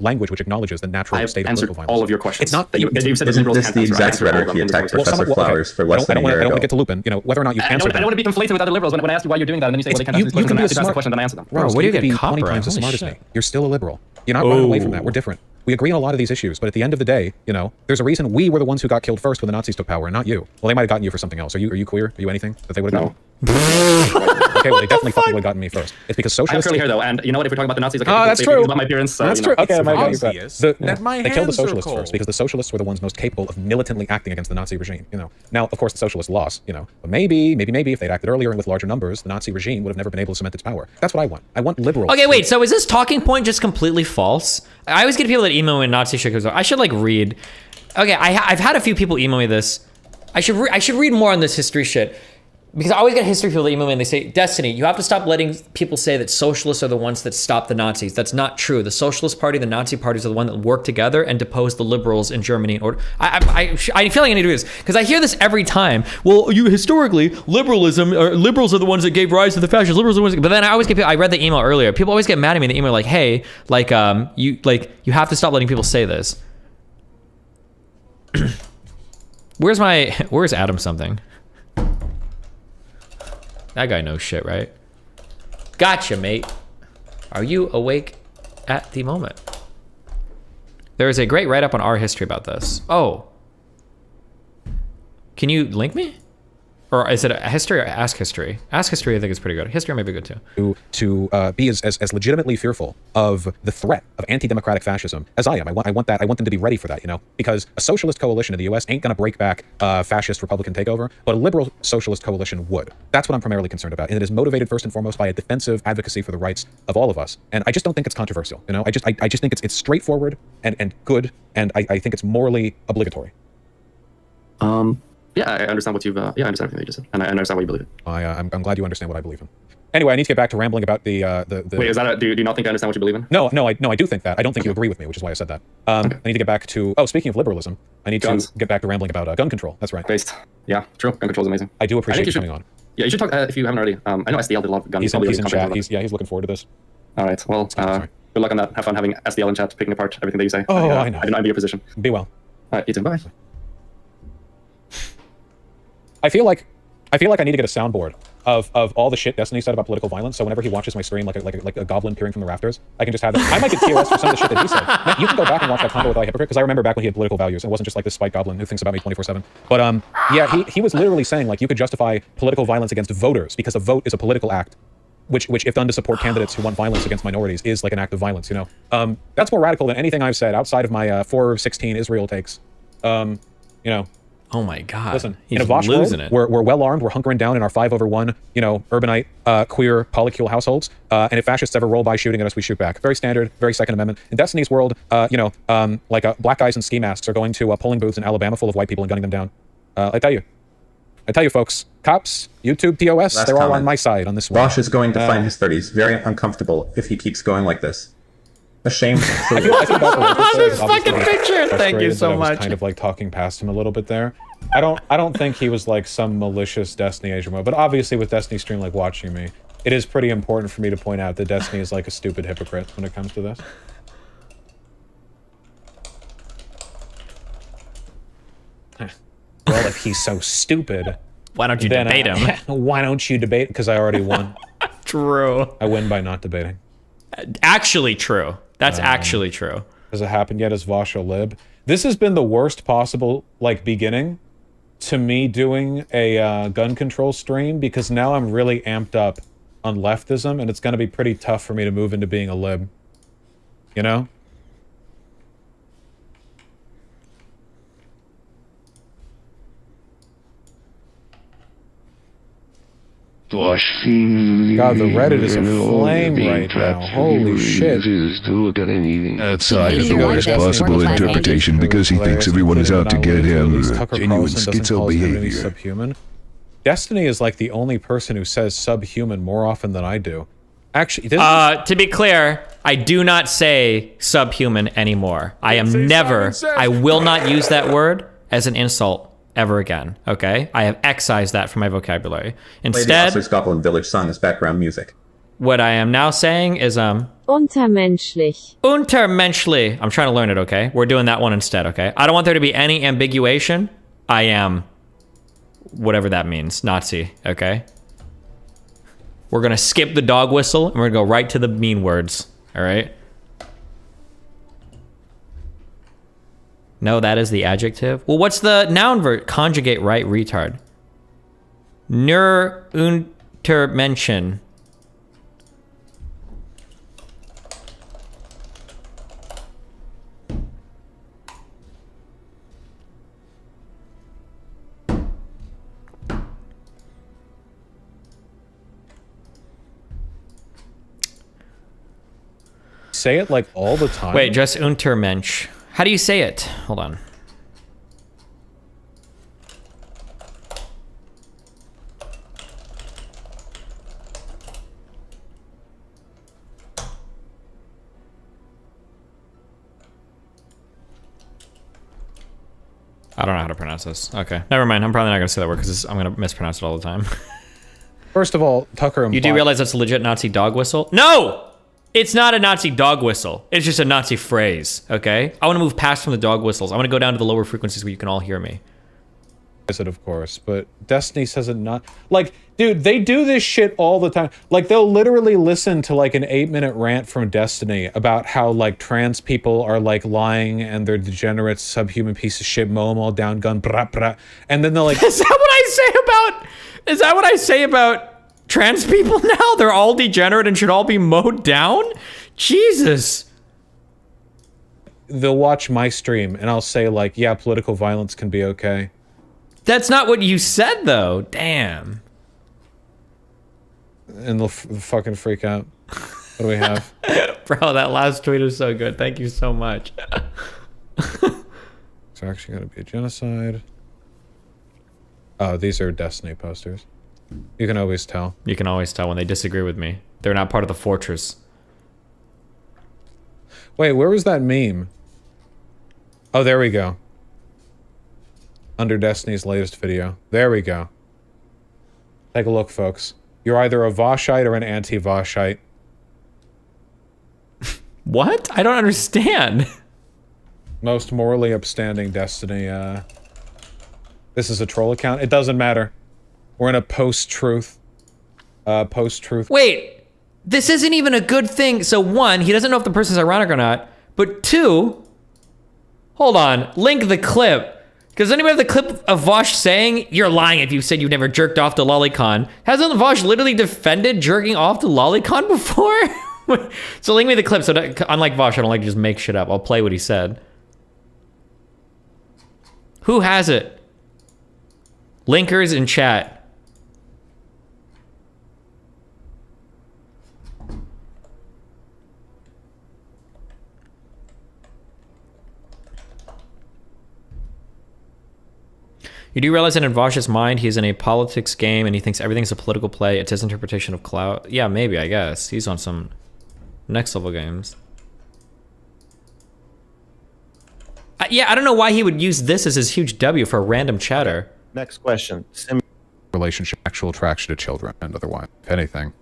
language which acknowledges the natural state of political violence. All of your questions. It's not. You've said Isn't this the exact rhetoric he attacked Professor Flowers for less than a year ago? I don't want to get to Lupin. You know, whether or not you've answered I don't want to be conflated with other liberals when I ask you why you're doing that, and then you say, well, they can't answer these questions, and I ask the question, then I answer them. Bro, what do you get be copper 20 times at? as Holy smart as shit. me. You're still a liberal. You're not running away from that. We're different. We agree on a lot of these issues, but at the end of the day, you know, there's a reason we were the ones who got killed first when the Nazis took power, and not you. Well, they might have gotten you for something else. Are you queer? Are you anything that they would have done? Okay, well, they definitely fucking would have gotten me first. It's because I have socialists... curly hair, though, and you know what? If we're talking about the Nazis, like, that's true. about my appearance, so, That's you know, true. Okay, I it's might fine. give you obvious that. that my They killed the hands are socialists cold. first because the socialists were the ones most capable of militantly acting against the Nazi regime. You know, now of course the socialists lost. You know, but maybe if they'd acted earlier and with larger numbers, the Nazi regime would have never been able to cement its power. That's what I want. I want liberals. Okay, wait. So is this talking point just completely false? I always get people that email me Nazi shit. I should like read. Okay, I've had a few people email me this. I should read more on this history shit. Because I always get history people that email me and they say, Destiny, you have to stop letting people say that socialists are the ones that stopped the Nazis. That's not true. The Socialist Party, the Nazi parties are the one that worked together and deposed the liberals in Germany in order. I feel like I need to do this because I hear this every time. Well, historically, liberals are the ones that gave rise to the fascists. Liberals are the ones. But then I always get people, I read the email earlier. People always get mad at me in the email like, hey, you have to stop letting people say this. Where's Adam something? That guy knows shit, right? Gotcha, mate. Are you awake at the moment? There is a great write-up on our history about this. Oh. Can you link me? Or is it a history or ask history? Ask history I think is pretty good. History may be good too. To be as legitimately fearful of the threat of anti-democratic fascism as I am. I want them to be ready for that, you know? Because a socialist coalition in the US ain't gonna break back fascist Republican takeover, but a liberal socialist coalition would. That's what I'm primarily concerned about. And it is motivated first and foremost by a defensive advocacy for the rights of all of us. And I just don't think it's controversial, you know? I just think it's straightforward and good, and I think it's morally obligatory. Yeah, I understand what you've. I understand everything that you just said, and I understand why you believe it. I'm glid you understand what I believe in. Anyway, I need to get back to rambling about the. Wait, is that? Do you not think I understand what you believe in? No, I do think that. I don't think you agree with me, which is why I said that. I need to get back to. Oh, speaking of liberalism, I need to get back to rambling about gun control. That's right. Based. Yeah, true. Gun control is amazing. I do appreciate you coming on. Yeah, you should talk if you haven't already. I know SDL did a lot of gun. He's in chat. He's looking forward to this. All right. Well, good luck on that. Have fun having SDL in chat, picking apart everything that you say. Oh, I know. I didn't envy your position. Be well. All right, you too. Bye. I feel like I need to get a soundboard of all the shit Destiny said about political violence. So whenever he watches my stream, like a goblin peering from the rafters, I can just have that. I might get TOS for some of the shit that he said. Man, you can go back and watch that combo with I Hypocrite, because I remember back when he had political values. It wasn't just like this spite goblin who thinks about me 24/7. But yeah, he was literally saying like you could justify political violence against voters because a vote is a political act, which if done to support candidates who want violence against minorities is like an act of violence. You know, that's more radical than anything I've said outside of my 416 Israel takes. You know. Oh my God! Listen, he's in a Vaush losing world, it. we're well armed. We're hunkering down in our 5/1, you know, urbanite, queer, polycule households. And if fascists ever roll by shooting at us, we shoot back. Very standard, very Second Amendment. In Destiny's world, you know, black guys in ski masks are going to polling booths in Alabama full of white people and gunning them down. I tell you, folks, cops, YouTube, TOS, Last they're all comment. on my side on this one. Vaush is going to find his 30s very uncomfortable if he keeps going like this. A shame. I feel bad for Rosewrist This because fucking obviously picture. Thank you frustrated so that I was much. kind of like talking past him a little bit there. I don't think he was like some malicious Destiny agent mode, but obviously with Destiny stream like watching me, it is pretty important for me to point out that Destiny is like a stupid hypocrite when it comes to this. Well, if he's so stupid, Why don't you then debate him? why don't you debate? Because I already won. true. I win by not debating. Actually true. That's actually true. Has it happened yet? Is Vaush a lib? This has been the worst possible, like, beginning to me doing a gun control stream, because now I'm really amped up on leftism, and it's going to be pretty tough for me to move into being a lib. You know? God, the Reddit is aflame right now. Holy shit. Outside of the worst possible interpretation because he thinks everyone is out to get him. Genuine schizo behavior. Subhuman. Destiny is like the only person who says subhuman more often than I do. Actually, to be clear, I do not say subhuman anymore. I will not use that word as an insult ever again, okay? I have excised that from my vocabulary. Instead, Play the Scotland Village song as background music. What I am now saying is, Untermenschlich. Untermenschlich. I'm trying to learn it, okay? We're doing that one instead, okay? I don't want there to be any ambiguation. I am, whatever that means, Nazi, okay? We're gonna skip the dog whistle, and we're gonna go right to the mean words, all right? No, that is the adjective. Well, what's the noun verb? Conjugate right, retard. Nur Untermenschen. say it like all the time. Wait, just Untermensch. How do you say it? Hold on. I don't know how to pronounce this. Okay, never mind. I'm probably not gonna say that word because I'm gonna mispronounce it all the time. First of all, Tucker. You do realize that's a legit Nazi dog whistle? No! It's not a Nazi dog whistle. It's just a Nazi phrase, okay? I want to move past from the dog whistles. I want to go down to the lower frequencies where you can all hear me. It, of course, but Destiny says it not. Like, dude, they do this shit all the time. Like, they'll literally listen to like an 8-minute rant from Destiny about how like trans people are like lying and they're degenerates, subhuman piece of shit, mow them all down, gun, brah, brah. And then they're like, Is that what I say about trans people now? They're all degenerate and should all be mowed down? Jesus. They'll watch my stream and I'll say like, yeah, political violence can be okay. That's not what you said, though. Damn. And they'll fucking freak out. What do we have? Bro, that last tweet is so good. Thank you so much. It's actually going to be a genocide. Oh, these are Destiny posters. You can always tell. You can always tell when they disagree with me. They're not part of the fortress. Wait, where was that meme? Oh, there we go. Under Destiny's latest video. There we go. Take a look, folks. You're either a Vaushite or an anti-Vaushite. What? I don't understand. Most morally upstanding Destiny. This is a troll account. It doesn't matter. We're in a post-truth. Post-truth. Wait, this isn't even a good thing. So one, he doesn't know if the person's ironic or not. But two, hold on, link the clip. Because anybody have the clip of Vaush saying, you're lying if you said you've never jerked off to Lolicon. Hasn't Vaush literally defended jerking off to Lolicon before? So link me the clip. So that, unlike Vaush, I don't like to just make shit up. I'll play what he said. Who has it? Linkers in chat. You do realize that in Vaush's mind, he's in a politics game and he thinks everything's a political play. It's his interpretation of clout. Yeah, maybe, I guess. He's on some next level games. Yeah, I don't know why he would use this as his huge W for a random chatter. Next question. Relationship, actual attraction to children, and otherwise, if anything.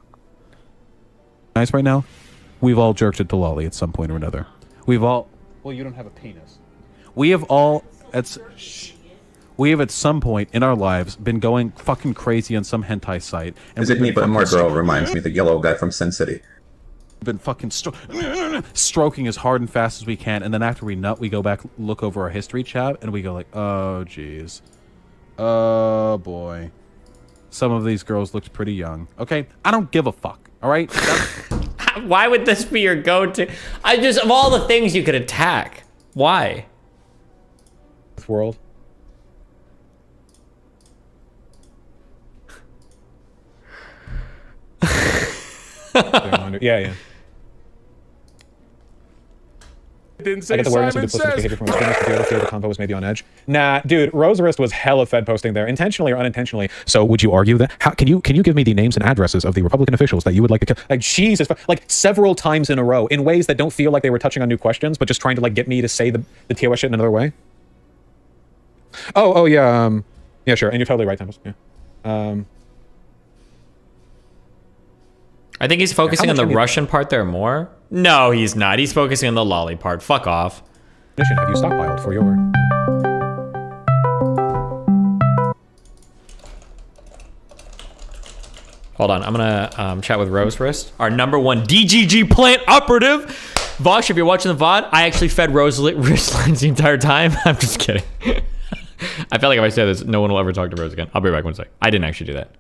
Nice right now? We've all jerked it to Lolly at some point or another. We've all... Well, you don't have a penis. We have all... we have at some point in our lives been going fucking crazy on some hentai site. And Is it me, we've but been more fucking girl reminds me the yellow guy from Sin City. been fucking stroking as hard and fast as we can, and then after we nut, we go back, look over our history chat, and we go like, oh jeez, oh boy, some of these girls looked pretty young. Okay, I don't give a fuck. All right. Why would this be your go-to? I just, of all the things you could attack, why? World. Yeah. Didn't say I get the awareness of duplicitous behavior from experience, but the other fear the convo was maybe on edge. Nah, dude, Rosewrist was hella fed posting there, intentionally or unintentionally. So would you argue that? How can you give me the names and addresses of the Republican officials that you would like to kill? Like, Jesus, like several times in a row in ways that don't feel like they were touching on new questions, but just trying to like get me to say the TOS shit in another way. Oh yeah, yeah, sure, and you're totally right, Tempest. Yeah. I think he's focusing on the Russian part there more. No, he's not. He's focusing on the lolly part. Fuck off. Have you stockpiled for your... Hold on, I'm gonna chat with Rosewrist, our #1 DGG plant operative. Vaush, if you're watching the VOD, I actually fed Rosewrist lines the entire time. I'm just kidding. I felt like if I say this, no one will ever talk to Rose again. I'll be back one sec. I didn't actually do that.